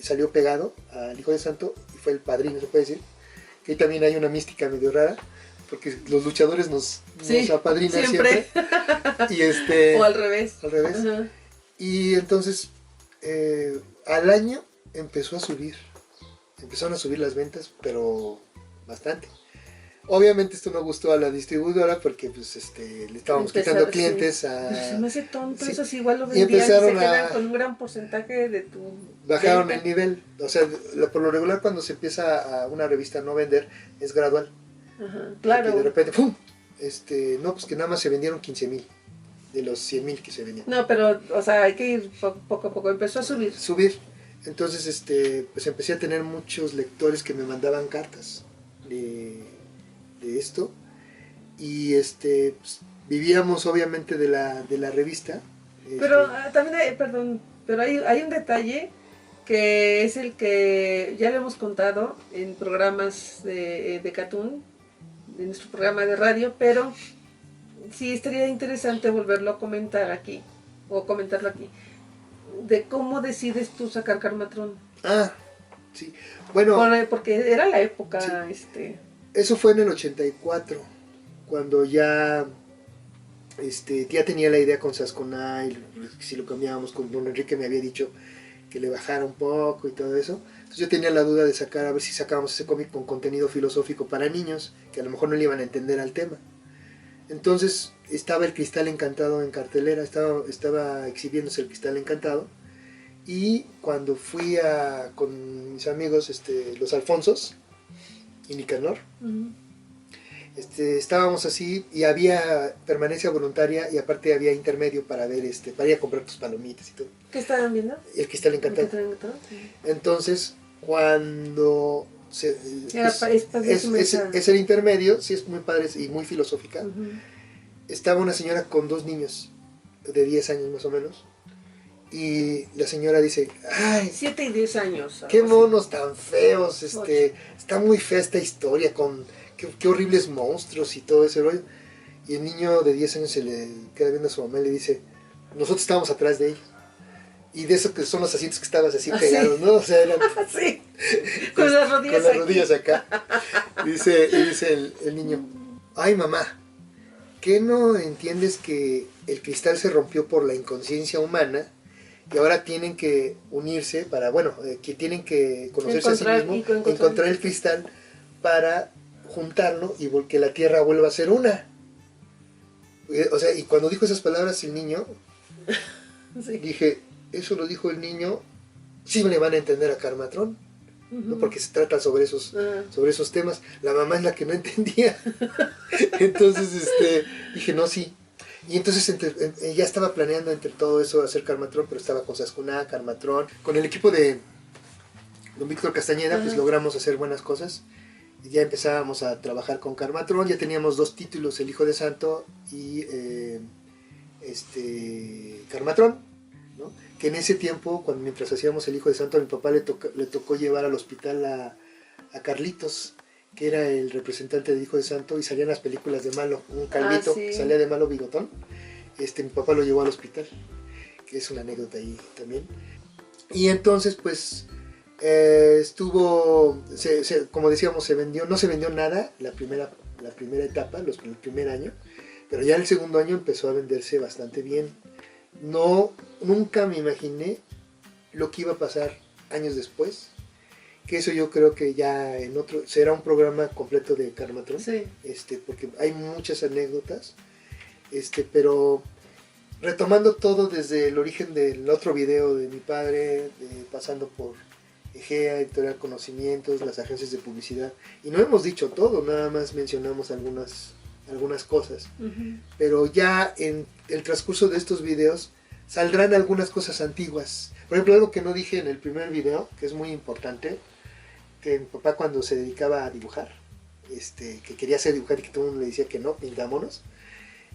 Salió pegado al Hijo de Santo y fue el padrino, se puede decir. Que ahí también hay una mística medio rara, porque los luchadores nos apadrinan siempre. Y o al revés. Al revés. Ajá. Y entonces, al año empezaron a subir las ventas, pero bastante. Obviamente esto no gustó a la distribuidora porque pues le estábamos quitando clientes a... Se me hace tonto, eso sí, igual lo vendían y se quedan con un gran porcentaje de tu... Bajaron el nivel, o sea, por lo regular cuando se empieza a una revista a no vender es gradual. Ajá, claro. Y de repente, ¡pum! No, pues que nada más se vendieron 15,000 de los 100,000 que se vendían. No, pero, o sea, hay que ir poco a poco. Empezó a subir. Entonces, pues empecé a tener muchos lectores que me mandaban cartas de esto. Y pues, vivíamos obviamente de la revista. Pero también perdón, pero hay un detalle que es el que ya le hemos contado en programas de Cartoon, en nuestro programa de radio, pero sí estaría interesante volverlo a comentar aquí, o comentarlo aquí, de cómo decides tú sacar Karmatron. Ah, sí. Bueno. Porque era la época, sí. Eso fue en el 84, cuando ya tenía la idea con Sasconay, si lo cambiábamos con Don Enrique me había dicho que le bajara un poco y todo eso. Entonces yo tenía la duda de sacar, a ver si sacábamos ese cómic con contenido filosófico para niños, que a lo mejor no le iban a entender al tema. Entonces estaba el Cristal Encantado en cartelera, estaba exhibiéndose el Cristal Encantado, y cuando fui con mis amigos, los Alfonsos y Nicanor, estábamos así y había permanencia voluntaria y aparte había intermedio para ver para ir a comprar tus palomitas y todo. ¿Qué estaban viendo? El Cristal Encantado. Sí. Entonces, cuando es el intermedio, sí es muy padre y muy filosófica. Estaba una señora con 2 niños de 10 años más o menos, y la señora dice, ay, 7 y 10 años. Qué monos tan feos, está muy fea esta historia con qué horribles monstruos y todo ese rollo. Y el niño de 10 años se le queda viendo a su mamá y le dice, nosotros estábamos atrás de ellos. Y de esos que son los asientos que estabas así pegados, ¿no? O sea, eran... sí, con las rodillas con las rodillas acá. Y dice el niño, ay mamá, ¿qué no entiendes que el cristal se rompió por la inconsciencia humana y ahora tienen que unirse para, que tienen que conocerse a sí mismos, encontrar el cristal para juntarlo y que la tierra vuelva a ser una? O sea, y cuando dijo esas palabras el niño, dije, eso lo dijo el niño, sí le van a entender a Karmatron, ¿no? Porque se trata sobre esos temas. La mamá es la que no entendía. Entonces dije, no, sí. Y entonces ya estaba planeando entre todo eso hacer Karmatron, pero estaba con Sascuná, Karmatron. Con el equipo de don Víctor Castañeda, pues logramos hacer buenas cosas. Y ya empezábamos a trabajar con Karmatron, ya teníamos 2 títulos, El Hijo de Santo y Karmatron, ¿no? Que en ese tiempo, mientras hacíamos El Hijo de Santo, a mi papá le tocó llevar al hospital a Carlitos, que era el representante del Hijo de Santo, y salían las películas de malo, un calvito que salía de malo bigotón. Mi papá lo llevó al hospital, que es una anécdota ahí también. Y entonces pues como decíamos, no se vendió nada la primera etapa, el primer año, pero ya el segundo año empezó a venderse bastante bien. Nunca me imaginé lo que iba a pasar años después, que eso yo creo que ya será un programa completo de Karmatron, porque hay muchas anécdotas, pero retomando todo desde el origen del otro video de mi padre, pasando por Egea, Editorial Conocimientos, las agencias de publicidad, y no hemos dicho todo, nada más mencionamos algunas cosas, pero ya en el transcurso de estos videos saldrán algunas cosas antiguas. Por ejemplo, algo que no dije en el primer video, que es muy importante, que mi papá cuando se dedicaba a dibujar, que quería hacer dibujar y que todo el mundo le decía que no, pintámonos,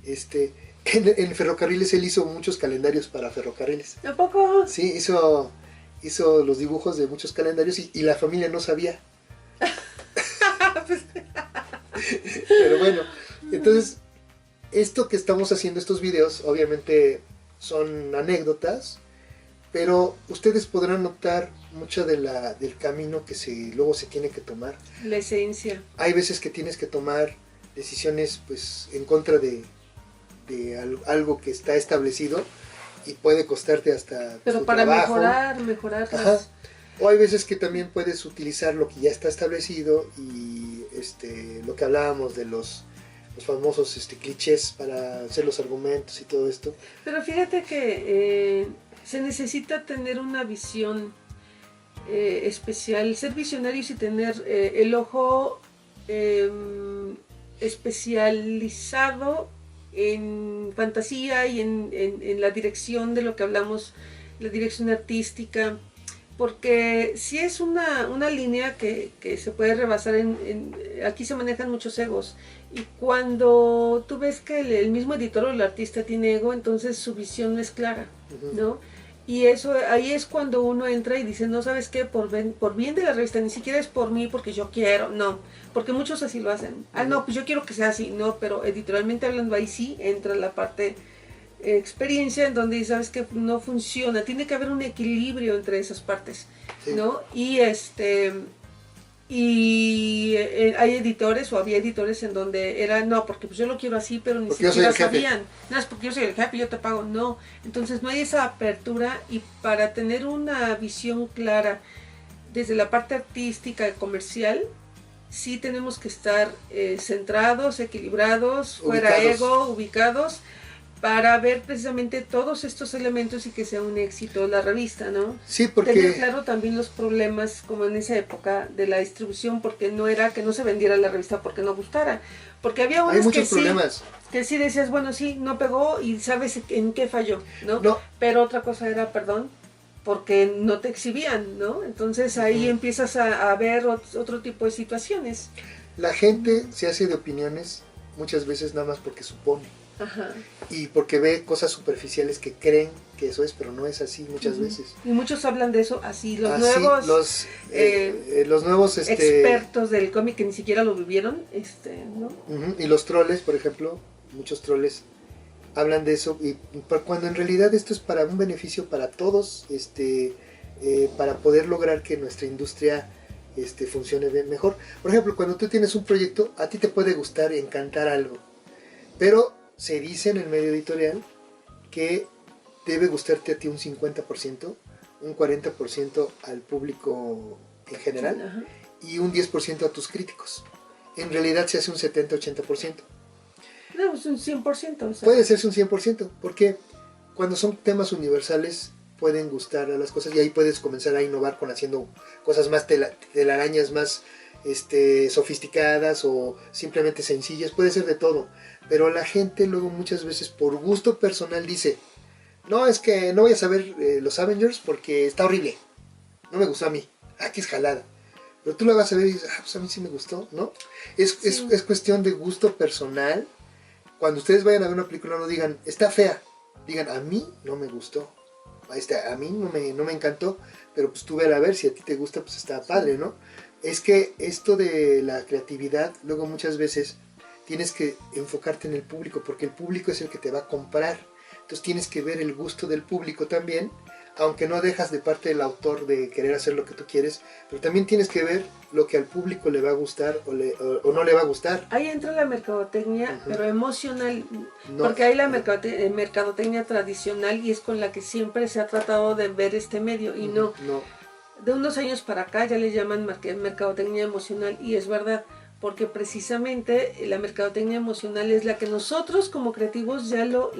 en ferrocarriles él hizo muchos calendarios para ferrocarriles. ¿A poco? Sí, hizo los dibujos de muchos calendarios y la familia no sabía. Pero bueno, entonces esto que estamos haciendo, estos videos, obviamente son anécdotas, pero ustedes podrán notar mucho del camino que luego se tiene que tomar. La esencia. Hay veces que tienes que tomar decisiones pues en contra de algo que está establecido y puede costarte hasta pero para trabajo. mejorar. O hay veces que también puedes utilizar lo que ya está establecido y lo que hablábamos de los famosos clichés para hacer los argumentos y todo esto. Pero fíjate que se necesita tener una visión especial, ser visionarios y tener el ojo especializado en fantasía y en la dirección de lo que hablamos, la dirección artística, porque sí es una línea que se puede rebasar aquí se manejan muchos egos, y cuando tú ves que el mismo editor o el artista tiene ego, entonces su visión no es clara, ¿no? Y eso, ahí es cuando uno entra y dice, no, ¿sabes qué? Por bien de la revista, ni siquiera es por mí, porque yo quiero, no, porque muchos así lo hacen. Ah, no, pues yo quiero que sea así, no, pero editorialmente hablando, ahí sí entra la parte experiencia en donde sabes que no funciona, tiene que haber un equilibrio entre esas partes, sí, ¿no? Y hay editores, o había editores en donde era, no, porque pues yo lo quiero así, pero ni porque siquiera sabían, no, es porque yo soy el jefe y yo te pago, no, entonces no hay esa apertura, y para tener una visión clara desde la parte artística y comercial, sí tenemos que estar centrados, equilibrados, fuera ego, ubicados, para ver precisamente todos estos elementos y que sea un éxito la revista, ¿no? Sí, porque... Tener claro también los problemas, como en esa época, de la distribución, porque no era que no se vendiera la revista porque no gustara, porque había unos que sí decías, bueno, sí, no pegó y sabes en qué falló, ¿no? Pero otra cosa era, perdón, porque no te exhibían, ¿no? Entonces ahí empiezas a ver otro tipo de situaciones. La gente se hace de opiniones muchas veces nada más porque supone. Ajá. Y porque ve cosas superficiales que creen que eso es, pero no es así muchas veces. Y muchos hablan de eso así, los nuevos expertos del cómic que ni siquiera lo vivieron, ¿no? Y los troles, por ejemplo, muchos troles hablan de eso, y cuando en realidad esto es para un beneficio para todos, para poder lograr que nuestra industria funcione mejor. Por ejemplo, cuando tú tienes un proyecto, a ti te puede gustar, encantar algo, pero se dice en el medio editorial que debe gustarte a ti un 50%, un 40% al público en general, y un 10% a tus críticos. En realidad se hace un 70-80%. No, es un 100%. O sea. Puede hacerse un 100%, porque cuando son temas universales pueden gustar a las cosas, y ahí puedes comenzar a innovar con haciendo cosas más telarañas, más sofisticadas o simplemente sencillas, puede ser de todo. Pero la gente luego muchas veces por gusto personal dice, no, es que no voy a saber los Avengers porque está horrible, no me gustó a mí, aquí es jalada. Pero tú lo vas a ver y dices, pues a mí sí me gustó, ¿no? Es cuestión de gusto personal. Cuando ustedes vayan a ver una película, no digan, está fea, digan, a mí no me gustó, a mí no me encantó, pero pues tú vela a ver, si a ti te gusta, pues está padre, ¿no? Es que esto de la creatividad, luego muchas veces tienes que enfocarte en el público, porque el público es el que te va a comprar. Entonces tienes que ver el gusto del público también, aunque no dejas de parte del autor de querer hacer lo que tú quieres, pero también tienes que ver lo que al público le va a gustar o no le va a gustar. Ahí entra la mercadotecnia, pero emocional, porque hay la mercadotecnia tradicional, y es con la que siempre se ha tratado de ver este medio, y no. De unos años para acá ya le llaman mercadotecnia emocional, y es verdad, porque precisamente la mercadotecnia emocional es la que nosotros como creativos ya lo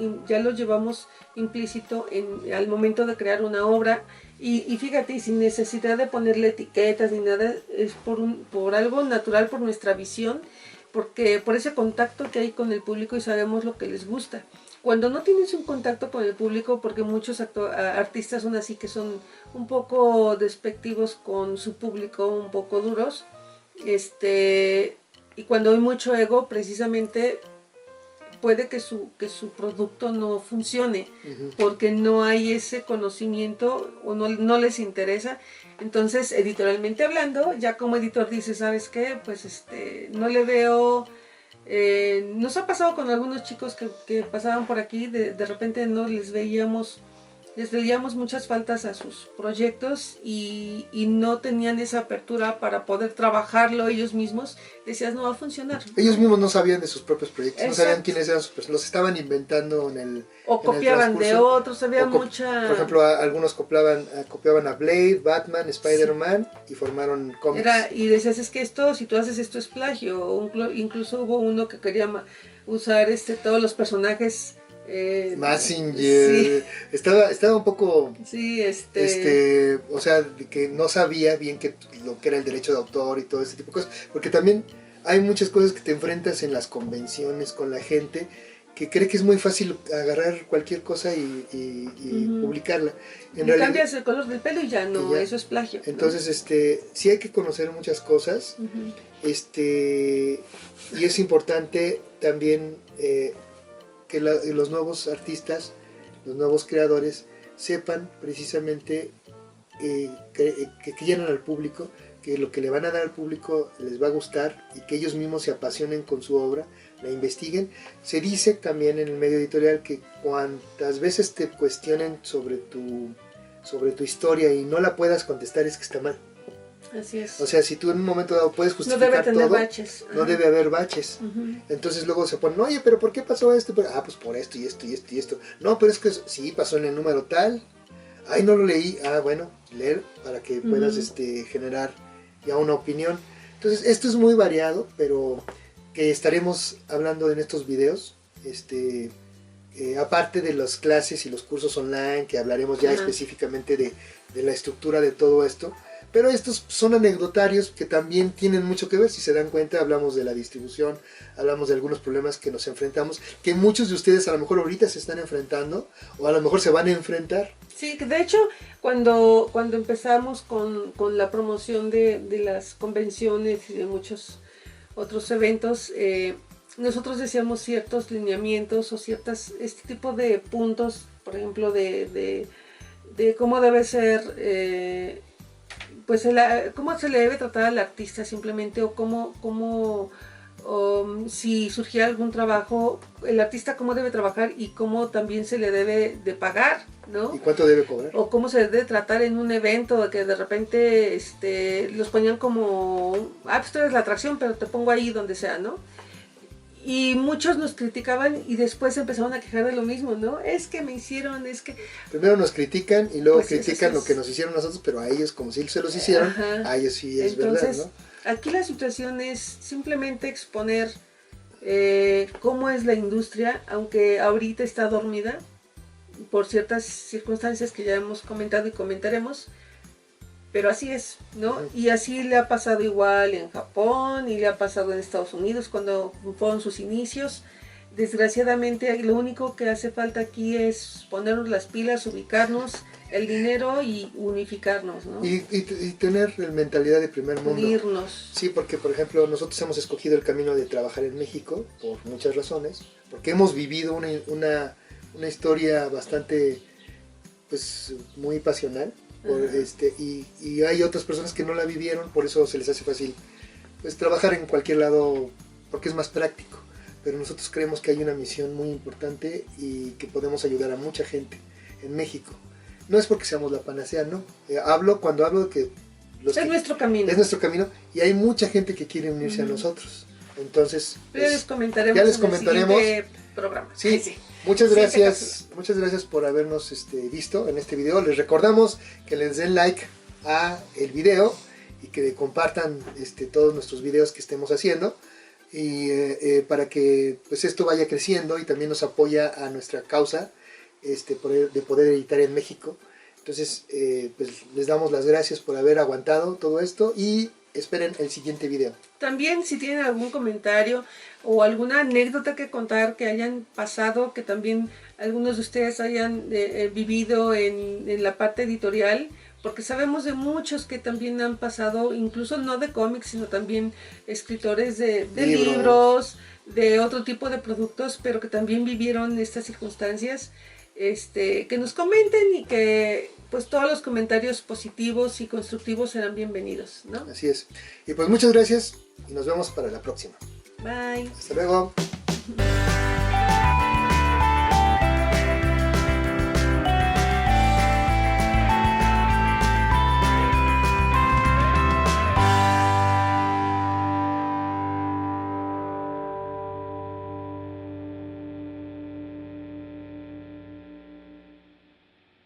llevamos implícito al momento de crear una obra, y fíjate, y sin necesidad de ponerle etiquetas ni nada, es por algo natural, por nuestra visión, porque por ese contacto que hay con el público y sabemos lo que les gusta. Cuando no tienes un contacto con el público, porque muchos artistas son así, que son un poco despectivos con su público, un poco duros, y cuando hay mucho ego, precisamente puede que su producto no funcione, porque no hay ese conocimiento o no les interesa. Entonces, editorialmente hablando, ya como editor dice, ¿sabes qué? Pues no le veo. Nos ha pasado con algunos chicos que pasaban por aquí, de repente no les veíamos muchas faltas a sus proyectos, y no tenían esa apertura para poder trabajarlo ellos mismos. Decías, no va a funcionar. Ellos mismos no sabían de sus propios proyectos. Exacto. No sabían quiénes eran sus personas, los estaban inventando o copiaban de otros, había mucha... Por ejemplo, algunos copiaban a Blade, Batman, Spider-Man, y formaron cómics. Y decías, es que si tú haces esto es plagio, o incluso hubo uno que quería usar todos los personajes... Mazinger, sí. estaba un poco o sea, que no sabía bien lo que era el derecho de autor y todo ese tipo de cosas, porque también hay muchas cosas que te enfrentas en las convenciones con la gente que cree que es muy fácil agarrar cualquier cosa y publicarla. En realidad, cambias el color del pelo y ya no, eso es plagio. Entonces, sí hay que conocer muchas cosas, y es importante también que los nuevos artistas, los nuevos creadores, sepan precisamente que quieran al público, que lo que le van a dar al público les va a gustar y que ellos mismos se apasionen con su obra, la investiguen. Se dice también en el medio editorial que cuantas veces te cuestionen sobre tu historia y no la puedas contestar es que está mal. Así es. O sea, si tú en un momento dado puedes justificar no debe tener todo, baches. no debe haber baches. Entonces luego se ponen, oye, pero ¿por qué pasó esto? Pues por esto y esto y esto y esto. No, pero es que sí, pasó en el número tal. Ay, no lo leí. Bueno, leer para que puedas generar ya una opinión. Entonces, esto es muy variado, pero que estaremos hablando en estos videos, aparte de las clases y los cursos online, que hablaremos ya específicamente de la estructura de todo esto. Pero estos son anecdotarios que también tienen mucho que ver. Si se dan cuenta, hablamos de la distribución, hablamos de algunos problemas que nos enfrentamos, que muchos de ustedes a lo mejor ahorita se están enfrentando, o a lo mejor se van a enfrentar. Sí, de hecho, cuando empezamos con la promoción de las convenciones y de muchos otros eventos, nosotros decíamos ciertos lineamientos o este tipo de puntos, por ejemplo, de cómo debe ser... pues cómo se le debe tratar al artista simplemente, o cómo si surgiera algún trabajo, el artista cómo debe trabajar y cómo también se le debe de pagar, ¿no? ¿Y cuánto debe cobrar? O cómo se debe tratar en un evento, que de repente los ponían como, pues tú eres la atracción, pero te pongo ahí donde sea, ¿no? Y muchos nos criticaban y después empezaron a quejar de lo mismo, ¿no? Es que me hicieron, es que... Primero nos critican y luego pues critican lo que nos hicieron nosotros, pero a ellos, como si se los hicieron, a ellos sí es entonces, verdad, ¿no? Aquí la situación es simplemente exponer cómo es la industria, aunque ahorita está dormida por ciertas circunstancias que ya hemos comentado y comentaremos, pero así es, ¿no? Y así le ha pasado igual en Japón y le ha pasado en Estados Unidos cuando fueron sus inicios. Desgraciadamente lo único que hace falta aquí es ponernos las pilas, ubicarnos, el dinero y unificarnos, ¿no? Y tener mentalidad de primer mundo. Unirnos. Sí, porque por ejemplo nosotros hemos escogido el camino de trabajar en México por muchas razones, porque hemos vivido una historia bastante, pues, muy pasional. Y hay otras personas que no la vivieron, por eso se les hace fácil pues trabajar en cualquier lado porque es más práctico, pero nosotros creemos que hay una misión muy importante y que podemos ayudar a mucha gente en México. No es porque seamos la panacea, no, cuando hablo de que es nuestro camino. Es nuestro camino y hay mucha gente que quiere unirse a nosotros. Entonces, ya les comentaremos en el siguiente programa. Sí. Muchas gracias por habernos visto en este video. Les recordamos que les den like a el video y que compartan todos nuestros videos que estemos haciendo, y para que pues esto vaya creciendo y también nos apoya a nuestra causa de poder editar en México. Entonces pues les damos las gracias por haber aguantado todo esto y esperen el siguiente video. También si tienen algún comentario o alguna anécdota que contar que hayan pasado, que también algunos de ustedes hayan vivido en la parte editorial, porque sabemos de muchos que también han pasado, incluso no de cómics, sino también escritores de libros, de otro tipo de productos, pero que también vivieron estas circunstancias, que nos comenten y que pues todos los comentarios positivos y constructivos serán bienvenidos, ¿no? Así es. Y pues muchas gracias y nos vemos para la próxima. Bye. Hasta luego.